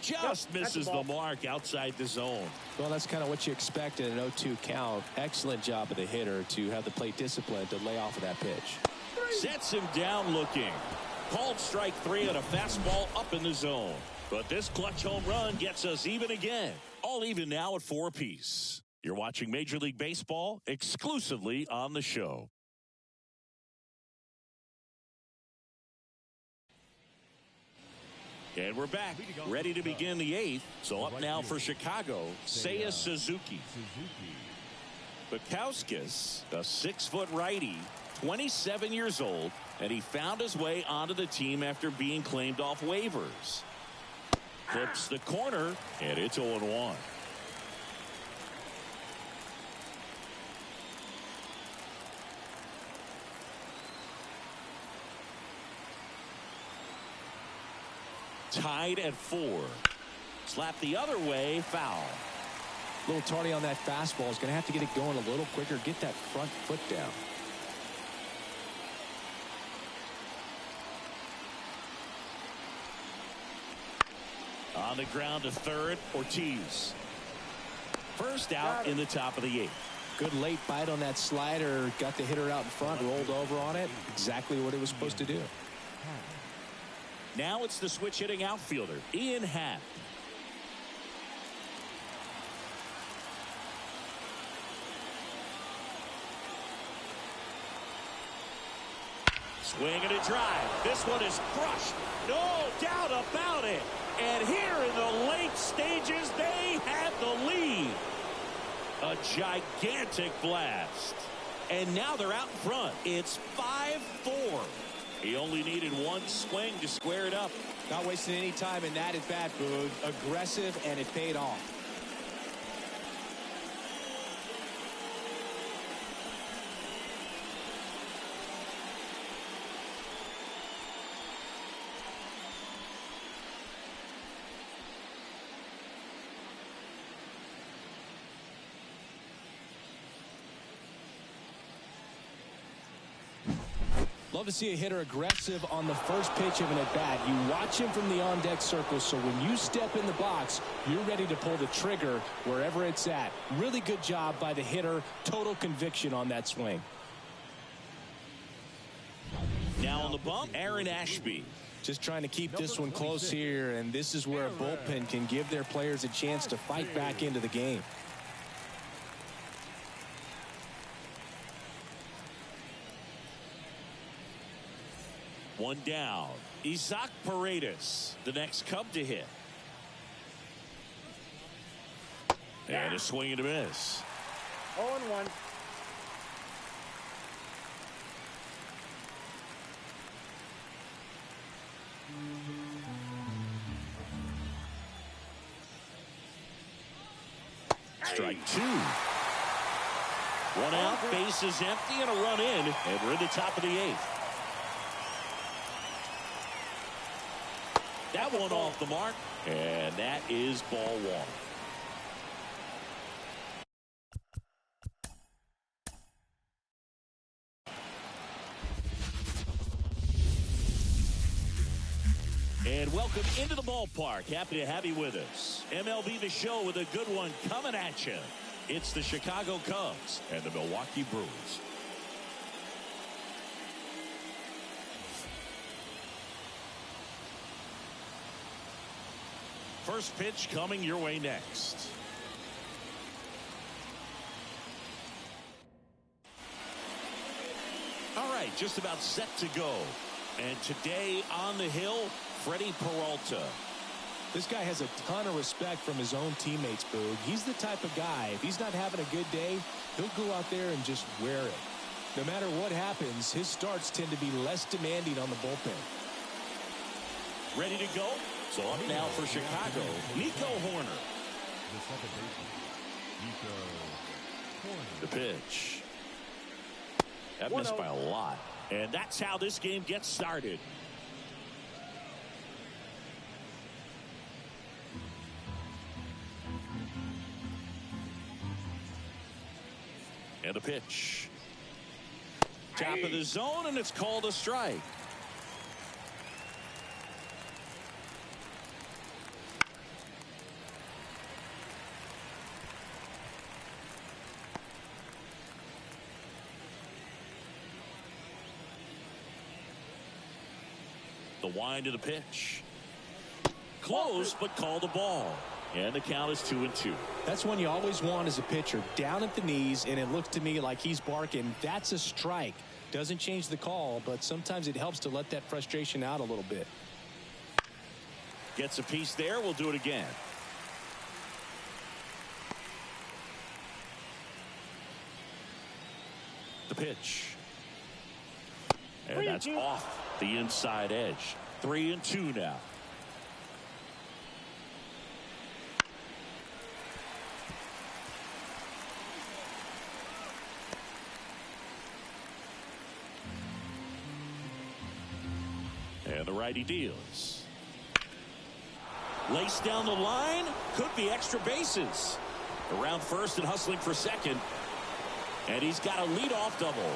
Just misses the mark outside the zone. Well, that's kind of what you expect in an 0-2 count. Excellent job of the hitter to have the plate discipline to lay off of that pitch. Sets him down looking. Called strike 3 on a fastball up in the zone. But this clutch home run gets us even again. All even now at 4 apiece. You're watching Major League Baseball exclusively on the show. And we're back, ready to begin the 8th. So up now for Chicago, Seiya Suzuki. Bukowskis, a 6-foot righty, 27 years old, and he found his way onto the team after being claimed off waivers. Flips the corner, and it's 0-1. Tied at 4. Slap the other way, foul. A little tardy on that fastball. Is going to have to get it going a little quicker. Get that front foot down. On the ground to third, Ortiz. First out in the top of the 8th. Good late bite on that slider. Got the hitter out in front, rolled over on it. Exactly what it was supposed to do. Now it's the switch hitting outfielder, Ian Happ. Swing and a drive. This one is crushed. No doubt about it. And here in the late stages, they have the lead. A gigantic blast. And now they're out in front. It's 5-4. He only needed one swing to square it up. Not wasting any time in that at bat, Boog. Aggressive, and it paid off. Love to see a hitter aggressive on the first pitch of an at-bat. You watch him from the on-deck circle, so when you step in the box, you're ready to pull the trigger wherever it's at. Really good job by the hitter. Total conviction on that swing. Now on the bump, Aaron Ashby. Just trying to keep this one close here, and this is where a bullpen can give their players a chance to fight back into the game. One down. Isaac Paredes, the next Cub to hit. And a swing and a miss. 0-1. Strike two. One out, base is empty, and a run in, and we're in the top of the eighth. That one off the mark, and that is ball one. And welcome into the ballpark. Happy to have you with us. MLB The Show with a good one coming at you. It's the Chicago Cubs and the Milwaukee Brewers. First pitch coming your way next. All right, just about set to go. And today on the hill, Freddie Peralta. This guy has a ton of respect from his own teammates, Boog. He's the type of guy, if he's not having a good day, he'll go out there and just wear it. No matter what happens, his starts tend to be less demanding on the bullpen. Ready to go? So up now for Chicago, Nico Horner. The second baseman, Nico Horner. The pitch. That missed by a lot. And that's how this game gets started. And a pitch. Top of the zone, and it's called a strike. The wind of the pitch. Close, but called a ball. And the count is 2-2. That's one you always want as a pitcher. Down at the knees, and it looks to me like he's barking. That's a strike. Doesn't change the call, but sometimes it helps to let that frustration out a little bit. Gets a piece there. We'll do it again. The pitch. And that's off the inside edge. 3-2 now. And the righty deals. Lace down the line. Could be extra bases. Around first and hustling for second. And he's got a leadoff double.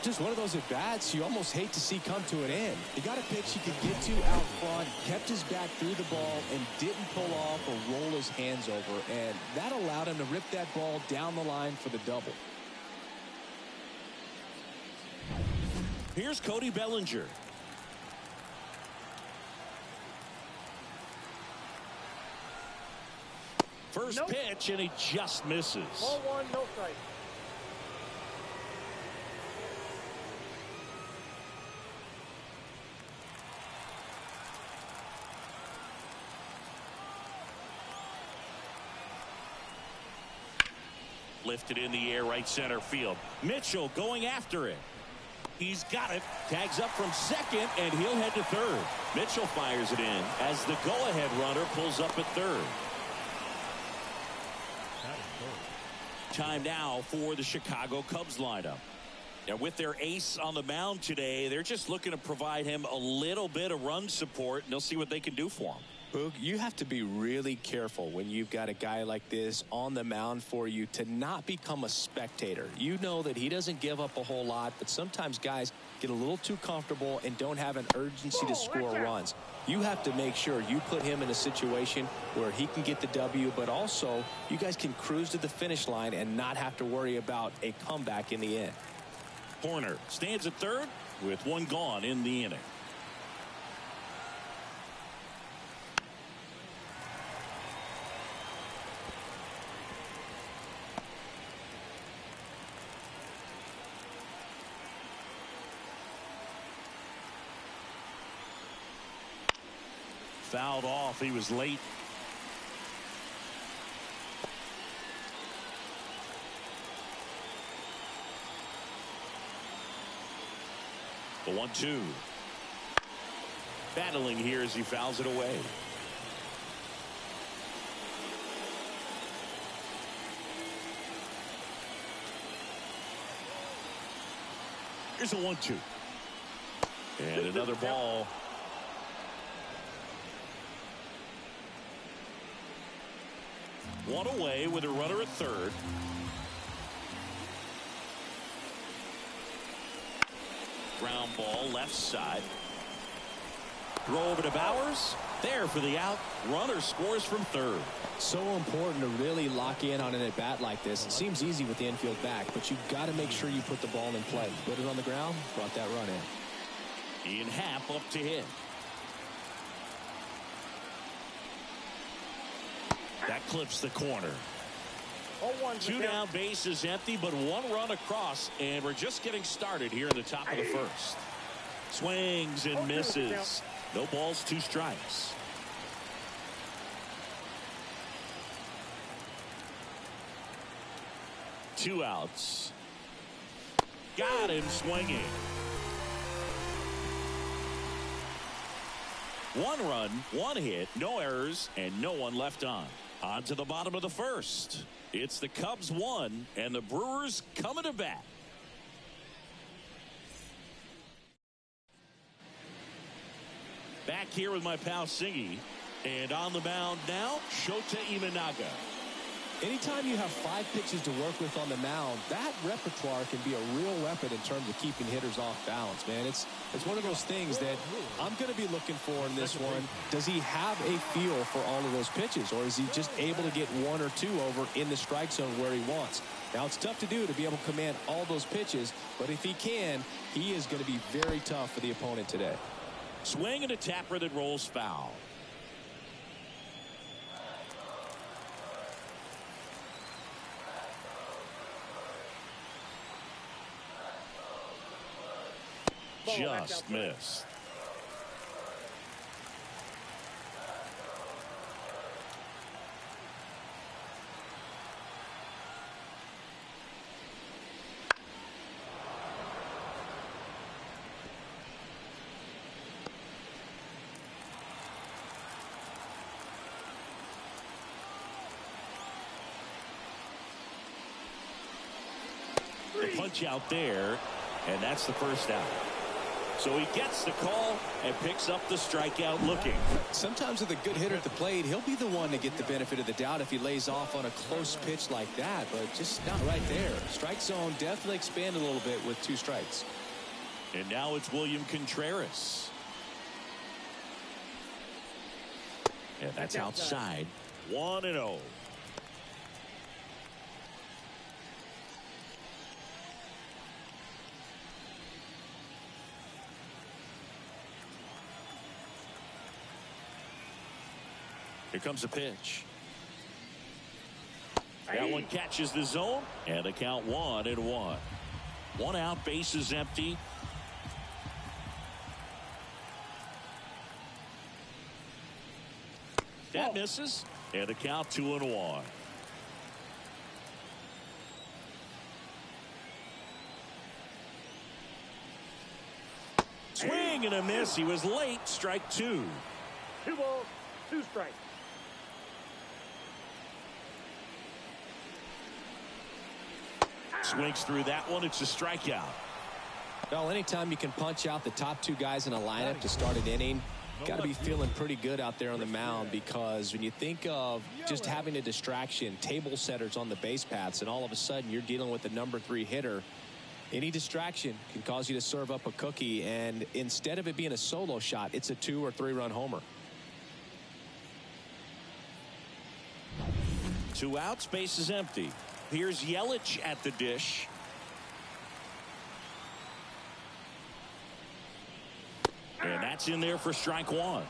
Just one of those at-bats you almost hate to see come to an end. He got a pitch he could get to out front, kept his back through the ball, and didn't pull off or roll his hands over. And that allowed him to rip that ball down the line for the double. Here's Cody Bellinger. First pitch, and he just misses. Ball one, no strike. Lifted in the air, right center field. Mitchell going after it. He's got it. Tags up from second, and he'll head to third. Mitchell fires it in as the go-ahead runner pulls up at third. Time now for the Chicago Cubs lineup. Now, with their ace on the mound today, they're just looking to provide him a little bit of run support, and they'll see what they can do for him. Boog, you have to be really careful when you've got a guy like this on the mound for you to not become a spectator. You know that he doesn't give up a whole lot, but sometimes guys get a little too comfortable and don't have an urgency to score runs. You have to make sure you put him in a situation where he can get the W, but also you guys can cruise to the finish line and not have to worry about a comeback in the end. Horner stands at third with one gone in the inning. Fouled off. He was late. The 1-2. Battling here as he fouls it away. Here's a 1-2. And another ball. One away with a runner at third. Ground ball left side. Throw over to Bowers. There for the out. Runner scores from third. So important to really lock in on an at bat like this. It seems easy with the infield back, but you've got to make sure you put the ball in play. Put it on the ground, brought that run in. Ian Happ up to hit. That clips the corner. 2 down, bases empty, but 1 run across, and we're just getting started here in the top of the first. Swings and misses. No balls, 2 strikes. Two outs. Got him swinging. 1 run, 1 hit, no errors, and no one left on. On to the bottom of the first. It's the Cubs 1 and the Brewers coming to bat. Back here with my pal Singy. And on the mound now, Shota Imanaga. Anytime you have 5 pitches to work with on the mound, that repertoire can be a real weapon in terms of keeping hitters off balance, man. It's one of those things that I'm going to be looking for in this one. Does he have a feel for all of those pitches, or is he just able to get 1 or 2 over in the strike zone where he wants? Now, it's tough to do to be able to command all those pitches, but if he can, he is going to be very tough for the opponent today. Swing and a tapper that rolls foul. Just missed. The punch out there, and that's the first out. So he gets the call and picks up the strikeout looking. Sometimes with a good hitter at the plate, he'll be the one to get the benefit of the doubt if he lays off on a close pitch like that, but just not right there. Strike zone definitely expanded a little bit with 2 strikes. And now it's William Contreras. And that's outside. 1-0. Here comes a pitch. That one catches the zone, and the count 1-1. 1 out, bases empty. That misses, and the count 2-1. Swing and a miss. He was late. Strike two. 2 balls, 2 strikes. Swings through that one. It's a strikeout. Well, anytime you can punch out the top two guys in a lineup to start an inning, got to be feeling pretty good out there on the mound, because when you think of just having a distraction, table setters on the base paths, and all of a sudden you're dealing with the number 3 hitter, any distraction can cause you to serve up a cookie, and instead of it being a solo shot, it's a 2 or 3 run homer. 2 outs, base is empty. Here's Yelich at the dish. And that's in there for strike one.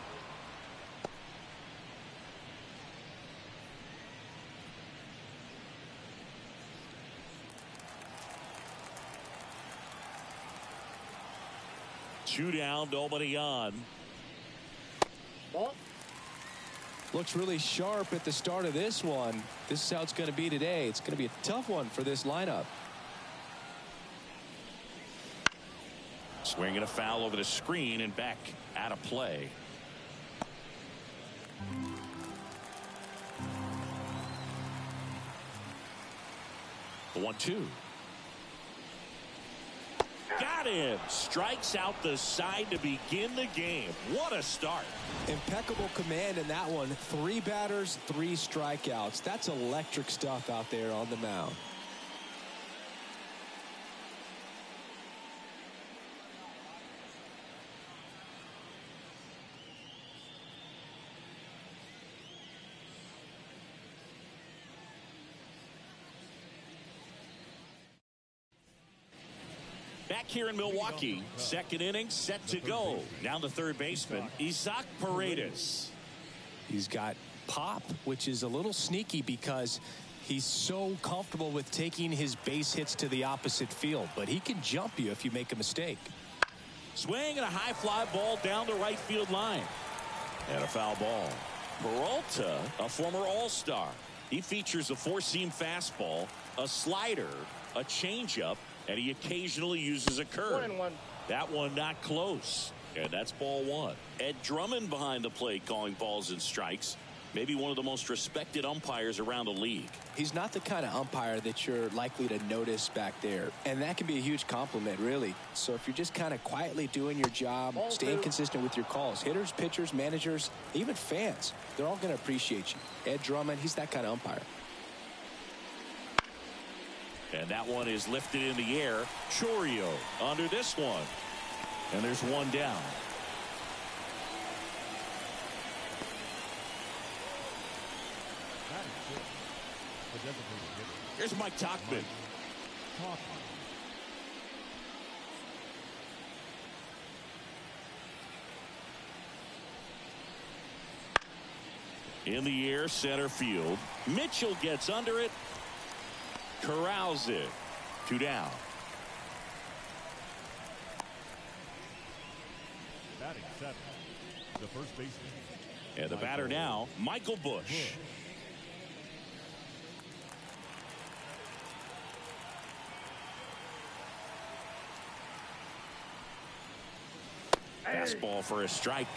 Two down, nobody on. Ball. Looks really sharp at the start of this one. This is how it's going to be today. It's going to be a tough one for this lineup. Swinging a foul over the screen and back out of play. The 1-2. Got him. Strikes out the side to begin the game. What a start. Impeccable command in that one. 3 batters, 3 strikeouts. That's electric stuff out there on the mound. Back here in Milwaukee, second inning set to go. Down the third baseman, Isaac Paredes. He's got pop, which is a little sneaky because he's so comfortable with taking his base hits to the opposite field, but he can jump you if you make a mistake. Swing and a high fly ball down the right field line. And a foul ball. Peralta, a former All-Star. He features a 4-seam fastball, a slider, a changeup, and he occasionally uses a curve. 1-1. That one not close. And that's ball one. Ed Drummond behind the plate calling balls and strikes. Maybe one of the most respected umpires around the league. He's not the kind of umpire that you're likely to notice back there. And that can be a huge compliment, really. So if you're just kind of quietly doing your job, staying consistent with your calls, hitters, pitchers, managers, even fans, they're all going to appreciate you. Ed Drummond, he's that kind of umpire. And that one is lifted in the air. Chourio under this one. And there's one down. Here's Mike Tauchman. In the air, center field. Mitchell gets under it. Corrals it. 2 down. Batting 7. The first baseman. And the batter now, Michael Busch. Fastball for a strike.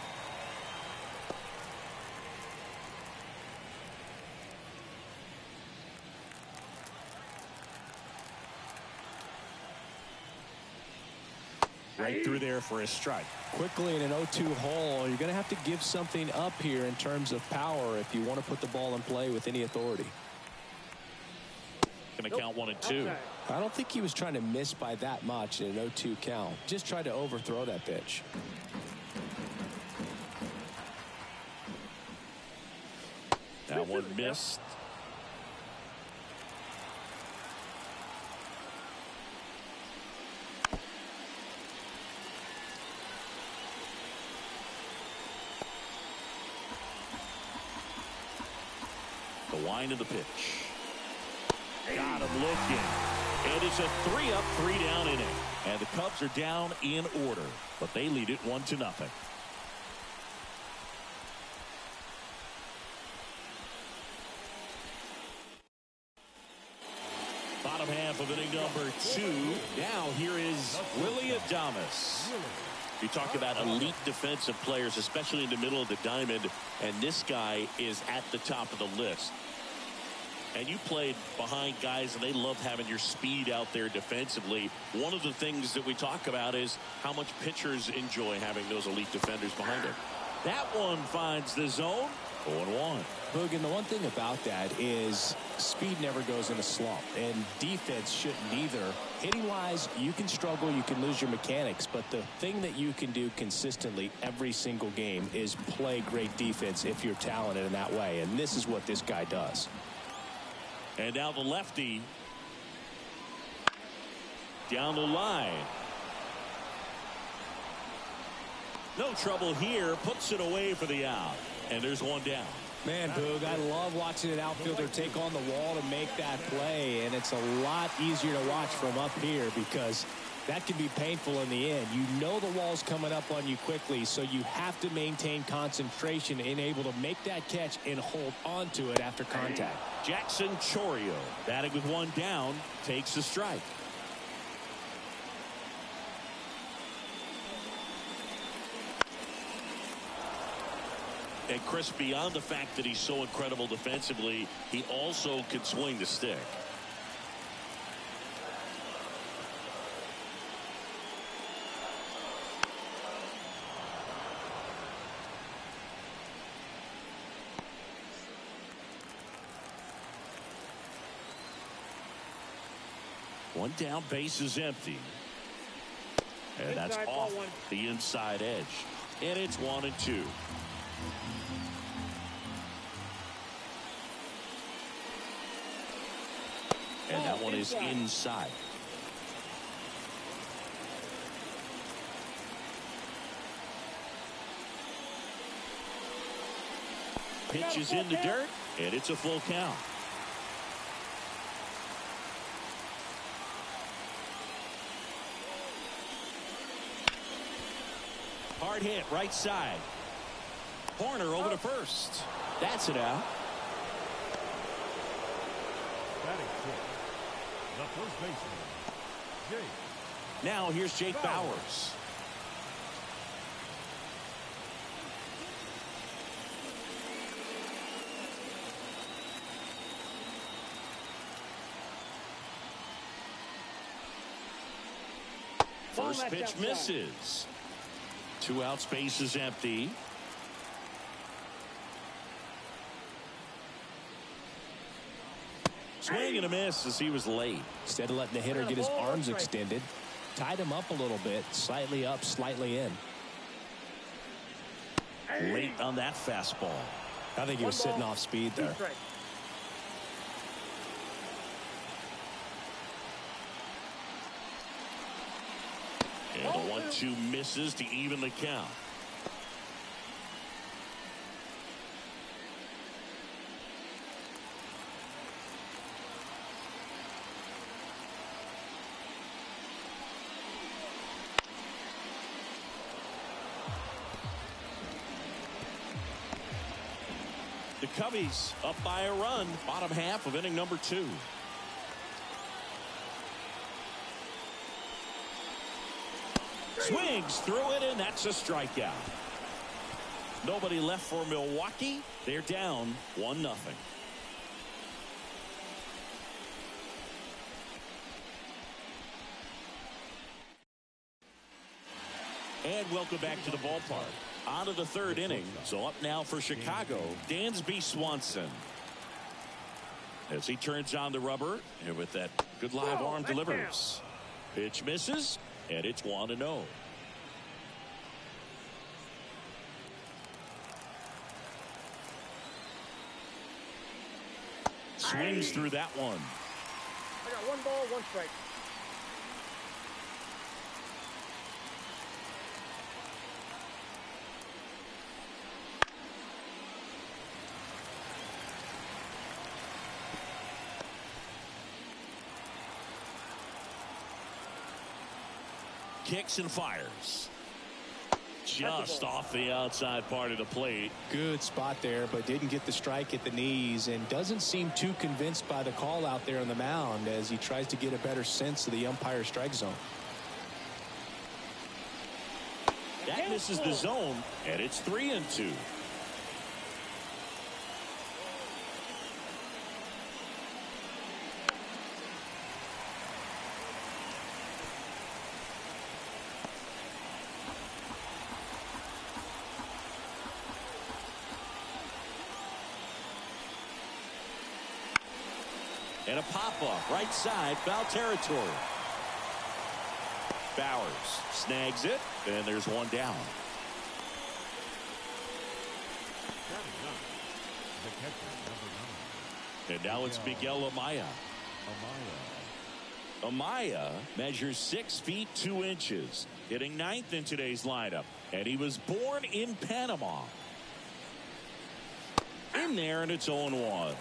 Right through there for a strike. Quickly in an 0-2 hole, you're going to have to give something up here in terms of power if you want to put the ball in play with any authority. Going to count 1 and 2. I don't think he was trying to miss by that much in an 0-2 count. Just tried to overthrow that pitch. That one missed. The wind of the pitch. Got him looking. And it's a 3-up, 3-down inning. And the Cubs are down in order, but they lead it 1-0. Bottom half of inning number 2. Now here is Willy Adames. You talk about elite defensive players, especially in the middle of the diamond, and this guy is at the top of the list. And you played behind guys, and they love having your speed out there defensively. One of the things that we talk about is how much pitchers enjoy having those elite defenders behind them. That one finds the zone. 0-1. Boog, and the one thing about that is speed never goes in a slump, and defense shouldn't either. Hitting-wise, you can struggle, you can lose your mechanics, but the thing that you can do consistently every single game is play great defense if you're talented in that way, and this is what this guy does. And now the lefty down the line. No trouble here. Puts it away for the out. And there's one down. Man, Boog, I love watching an outfielder take on the wall to make that play. And it's a lot easier to watch from up here because that can be painful in the end. You know the wall's coming up on you quickly, so you have to maintain concentration and able to make that catch and hold on to it after contact. Jackson Chourio, batting with one down, takes a strike. And Chris, beyond the fact that he's so incredible defensively, he also can swing the stick. One down, base is empty. And that's off the inside edge. And it's 1-2. And that one is inside. Pitch is in the dirt, and it's a full count. Hard hit, right side. Horner over to first. That's it out. The first baseman, Jake. Now here's Jake Bauers. First pitch misses. 2 outs, base is empty. Swing and a miss as he was late. Instead of letting the hitter get his arms extended, tied him up a little bit, slightly up, slightly in. Late on that fastball. I think he was sitting off speed there. And the 1-2 misses to even the count. The Cubbies up by a run, bottom half of inning number 2. Swings through it, and that's a strikeout. Nobody left for Milwaukee. They're down 1-0. And welcome back to the ballpark. On to the third inning. So up now for Chicago, Dansby Swanson. As he turns on the rubber, and with that good live arm delivers. Pitch misses, and it's 1-0. Swings through that one. I got 1 ball, 1 strike. Kicks and fires. Just off the outside part of the plate. Good spot there, but didn't get the strike at the knees and doesn't seem too convinced by the call out there on the mound as he tries to get a better sense of the umpire strike zone. That misses the zone, and it's 3-2. And a pop-up, right side, foul territory. Bowers snags it, and there's one down. And now it's Miguel Amaya. Amaya measures 6 feet 2 inches, hitting 9th in today's lineup, and he was born in Panama. In there, and it's 0-1.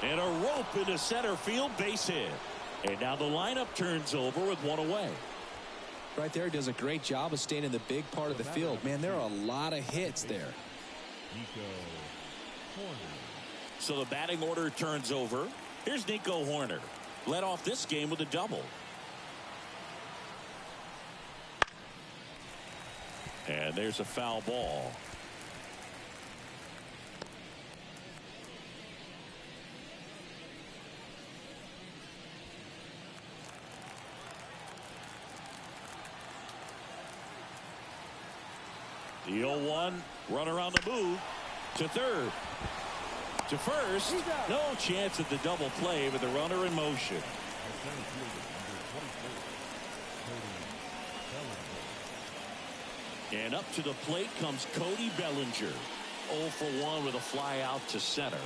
And a rope into center field, base hit. And now the lineup turns over with one away. Right there, does a great job of staying in the big part of the field. Man, there are a lot of hits there. So the batting order turns over. Here's Nico Horner. Led off this game with a double. And there's a foul ball. The 0-1, runner on the move to third. To first, no chance at the double play with the runner in motion. And up to the plate comes Cody Bellinger. 0 for 1 with a fly out to center.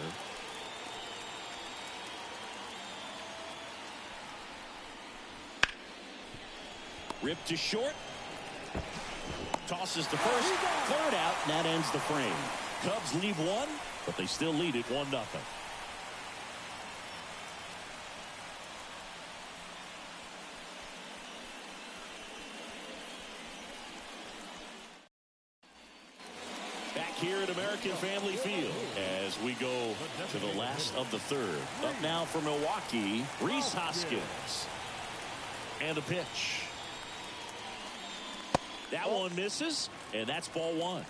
Ripped to short. Tosses to first, third out, and that ends the frame. Cubs leave one, but they still lead it 1-0. Back here at American Family Field as we go to the last of the third. Up now for Milwaukee, Rhys Hoskins. And a pitch. That one misses, and that's ball 1.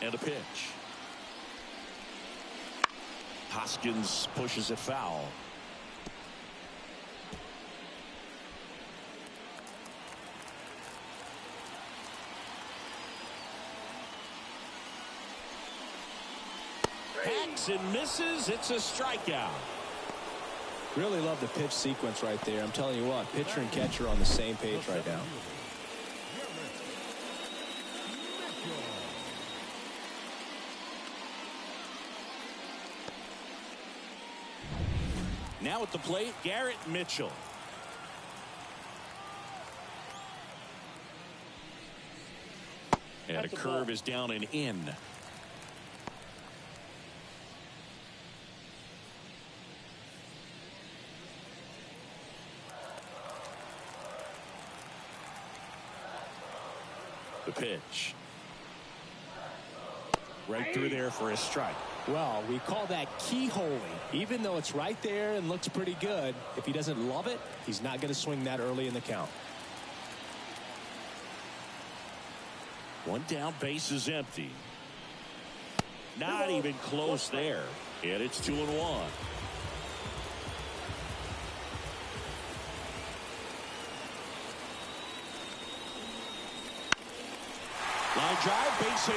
And a pitch. Hoskins pushes it foul. Hacks and misses. It's a strikeout. Really love the pitch sequence right there. I'm telling you what, pitcher and catcher are on the same page right now. Now at the plate, Garrett Mitchell. And a curve is down and in. The pitch. Right through there for a strike. Well, we call that keyholing. Even though it's right there and looks pretty good, if he doesn't love it, he's not going to swing that early in the count. One down, base is empty. Not even close there. And it's 2-1. Line drive, base hit.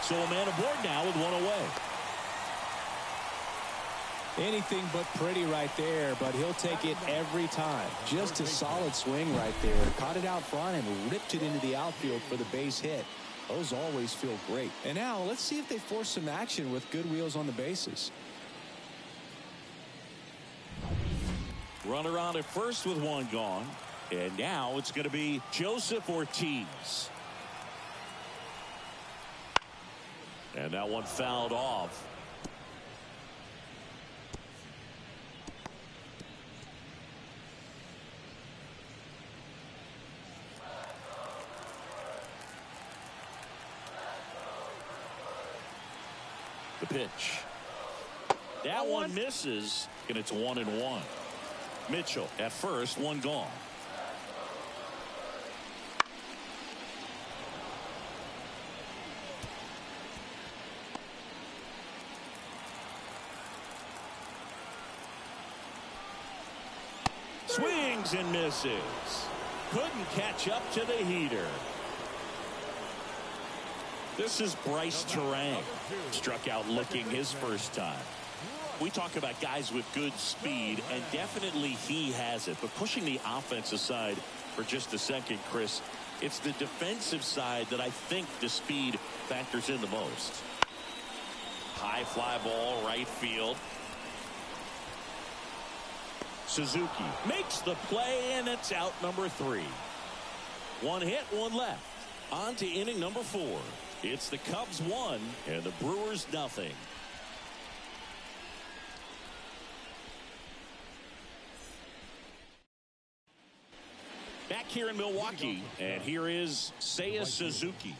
So a man aboard now with one away. Anything but pretty right there, but he'll take it every time. Just a solid swing right there. Caught it out front and ripped it into the outfield for the base hit. Those always feel great. And now let's see if they force some action with good wheels on the bases. Runner on at first with one gone. And now it's going to be Joseph Ortiz. And that one fouled off. The pitch. That one misses, and it's 1-1. Mitchell at first, one gone. Swings and misses. Couldn't catch up to the heater. This is Bryce Terang. Struck out looking his first time. We talk about guys with good speed, and definitely he has it. But pushing the offense aside for just a second, Chris, it's the defensive side that I think the speed factors in the most. High fly ball, right field. Suzuki makes the play, and it's out number 3. One hit, one left. On to inning number 4. It's the Cubs 1 and the Brewers nothing. Back here in Milwaukee, and here is Seiya Suzuki.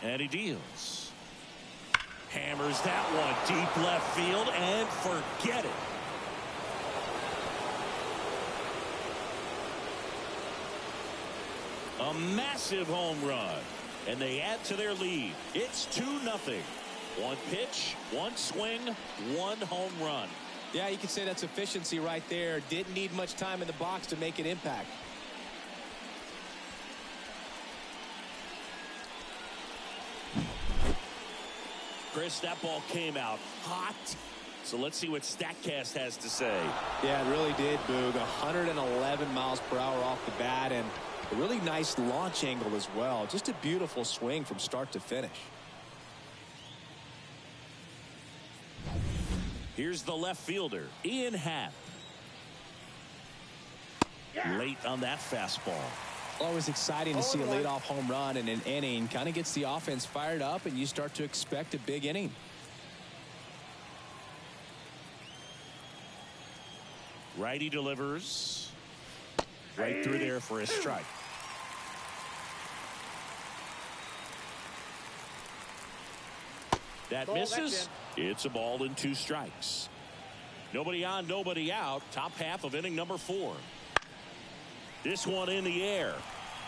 And he deals. Hammers that one deep left field, and forget it. A massive home run, and they add to their lead. It's 2-0. One pitch, one swing, one home run. Yeah, you could say that's efficiency right there. Didn't need much time in the box to make an impact. Chris, that ball came out hot. So let's see what StatCast has to say. Yeah, it really did, Boog. 111 miles per hour off the bat, and a really nice launch angle as well. Just a beautiful swing from start to finish. Here's the left fielder, Ian Happ. Late on that fastball. Always exciting to see a leadoff home run in an inning. Kind of gets the offense fired up, and you start to expect a big inning. Righty delivers. Right through there for a strike. That misses. It's a ball and 2 strikes. Nobody on, nobody out. Top half of inning number 4. This one in the air.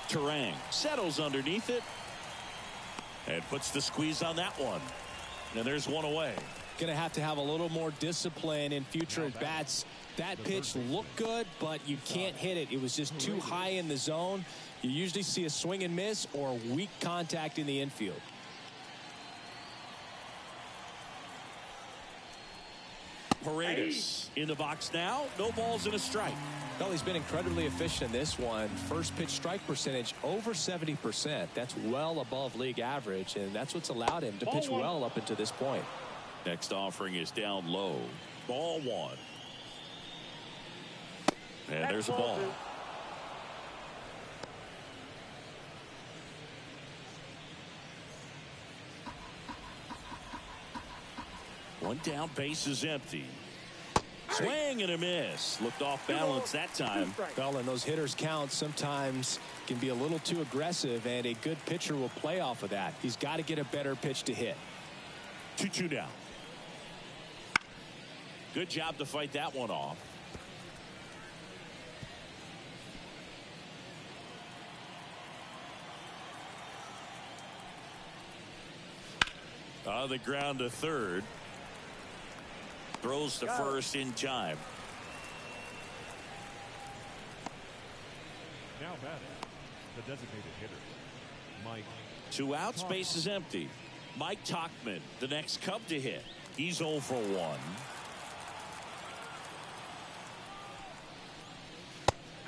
Terang settles underneath it and puts the squeeze on that one. And there's one away. Going to have a little more discipline in future at bats. That pitch looked good, but you can't hit it. It was just too high in the zone. You usually see a swing and miss or weak contact in the infield. Paredes in the box now. No balls and a strike. Well, he's been incredibly efficient in this one. First pitch strike percentage over 70%. That's well above league average, and that's what's allowed him to pitch well up until this point. Next offering is down low. Ball 1. And there's a ball. One down, base is empty. Swing and a miss. Looked off balance that time. Well, and those hitters count sometimes can be a little too aggressive, and a good pitcher will play off of that. He's got to get a better pitch to hit. 2-2 down. Good job to fight that one off. On the ground to third. Throws to first in time. Now batting, the designated hitter, Mike. 2 outs, base is empty. Mike Tauchman, the next Cub to hit. He's 0 for 1.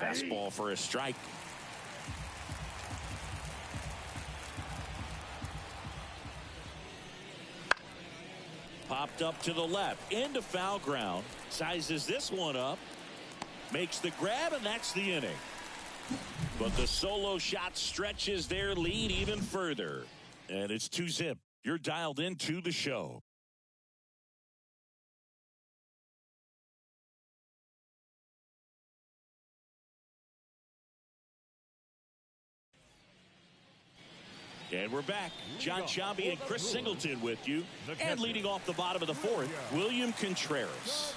Fastball for a strike. Popped up to the left into foul ground. Sizes this one up. Makes the grab, and that's the inning. But the solo shot stretches their lead even further. And it's 2-zip. You're dialed into the show. And we're back. John Sciambi and Chris Singleton with you. And leading off the bottom of the fourth, William Contreras.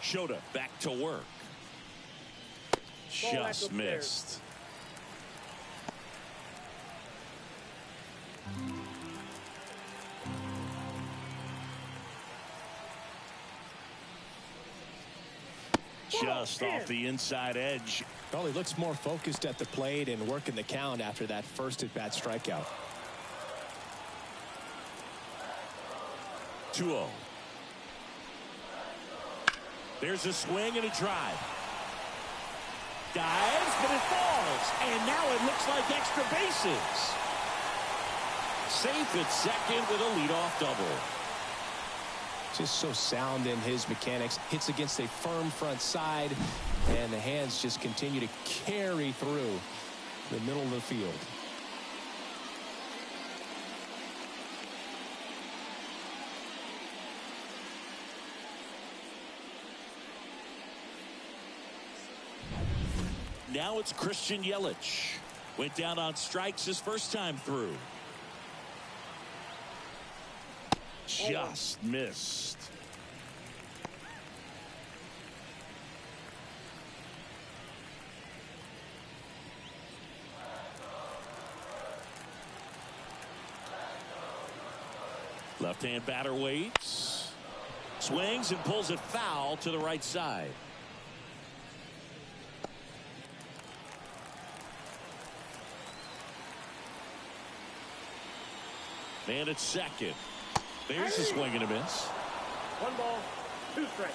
Shota back to work. Just missed. Just off the inside edge. Well, he looks more focused at the plate and working the count after that first at-bat strikeout. 2-0. There's a swing and a drive. Dives, but it falls. And now it looks like extra bases. Safe at second with a leadoff double. Just so sound in his mechanics. Hits against a firm front side, and the hands just continue to carry through the middle of the field. Now it's Christian Yelich. Went down on strikes his first time through. Just missed. Left-hand batter waits. Swings and pulls it foul to the right side. And it's second. There's a swing and a miss. 1 ball, 2 strikes.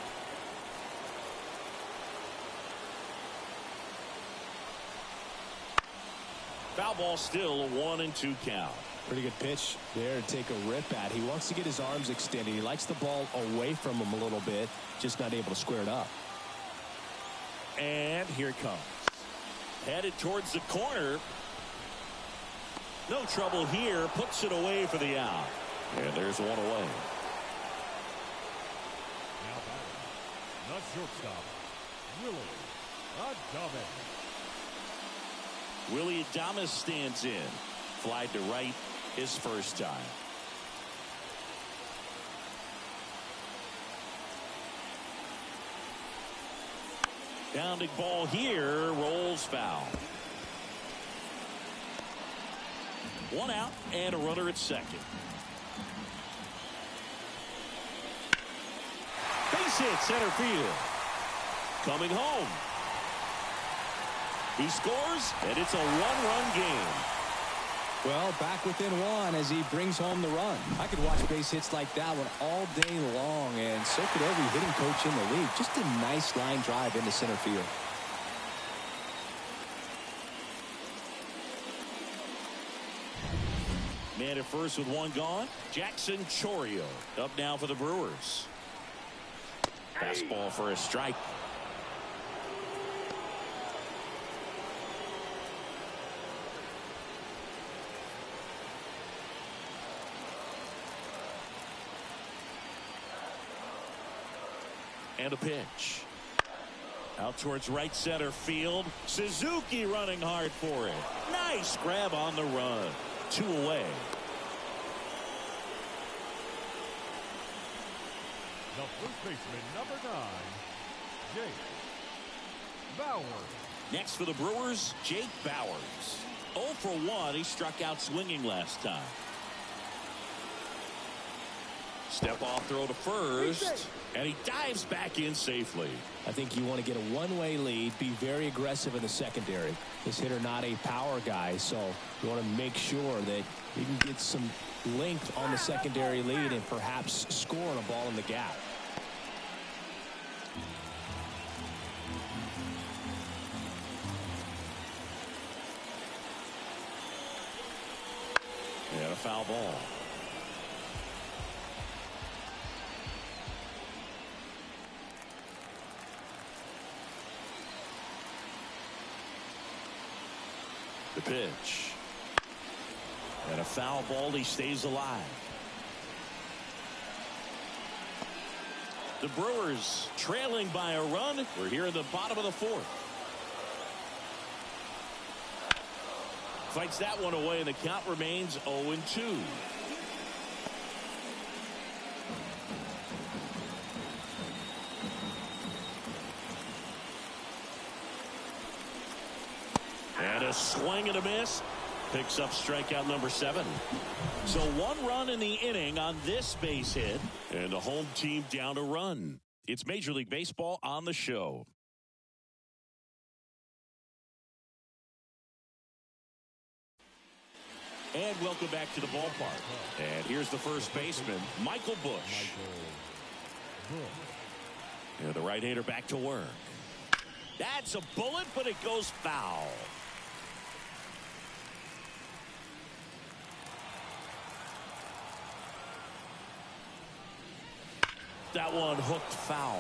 Foul ball, still a 1-2 count. Pretty good pitch there to take a rip at. He wants to get his arms extended. He likes the ball away from him a little bit, just not able to square it up. And here it comes. Headed towards the corner. No trouble here. Puts it away for the out. And there's one away. Now batting, the shortstop, Willie Adames. Willie Adames stands in. Fly to right his first time. Pounding ball here. Rolls foul. 1 out and a runner at second. Base hit center field. Coming home. He scores, and it's a 1-run game. Well, back within 1 as he brings home the run. I could watch base hits like that one all day long, and so could every hitting coach in the league. Just a nice line drive into center field. Man at first with 1 gone. Jackson Chourio up now for the Brewers. Fastball for a strike. And a pitch. Out towards right center field. Suzuki running hard for it. Nice grab on the run. 2 away. The first baseman, number 9, Jake Bauers. Next for the Brewers, Jake Bauers. 0 for 1. He struck out swinging last time. Step off throw to first. And he dives back in safely. I think you want to get a one-way lead, be very aggressive in the secondary. This hitter not a power guy, so you want to make sure that you can get some length on the secondary lead and perhaps score on a ball in the gap. foul ball. The pitch. And a foul ball. He stays alive. The Brewers trailing by a run. We're here in the bottom of the fourth. Fights that one away, and the count remains 0-2. And a swing and a miss. Picks up strikeout number 7. So 1 run in the inning on this base hit. And the home team down a run. It's Major League Baseball on the show. And welcome back to the ballpark. And here's the first baseman, Michael Busch. And the right-hander back to work. That's a bullet, but it goes foul. That one hooked foul.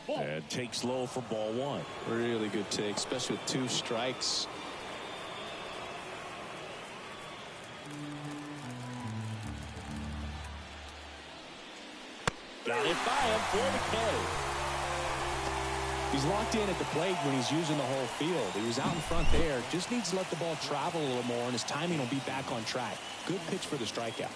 And takes low for ball 1. Really good take, especially with 2 strikes. Got it by him for the K. He's locked in at the plate when he's using the whole field. He was out in front there. Just needs to let the ball travel a little more, and his timing will be back on track. Good pitch for the strikeout.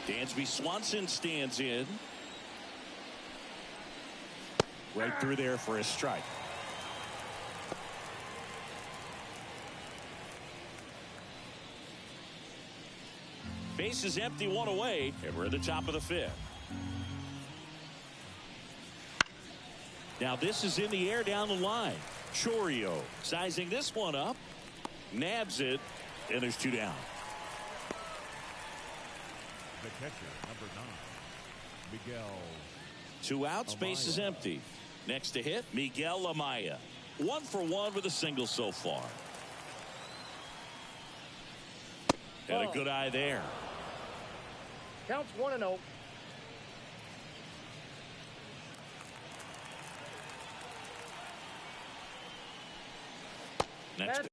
Dansby Swanson stands in. Right through there for a strike. Base is empty, 1 away, and we're at the top of the 5th. Now this is in the air down the line. Chourio sizing this one up. Nabs it, and there's 2 down. The catcher, number 9, Miguel. 2 outs, base is empty. Next to hit, Miguel Amaya. 1 for 1 with a single so far. And a good eye there. Counts 1-0. Next.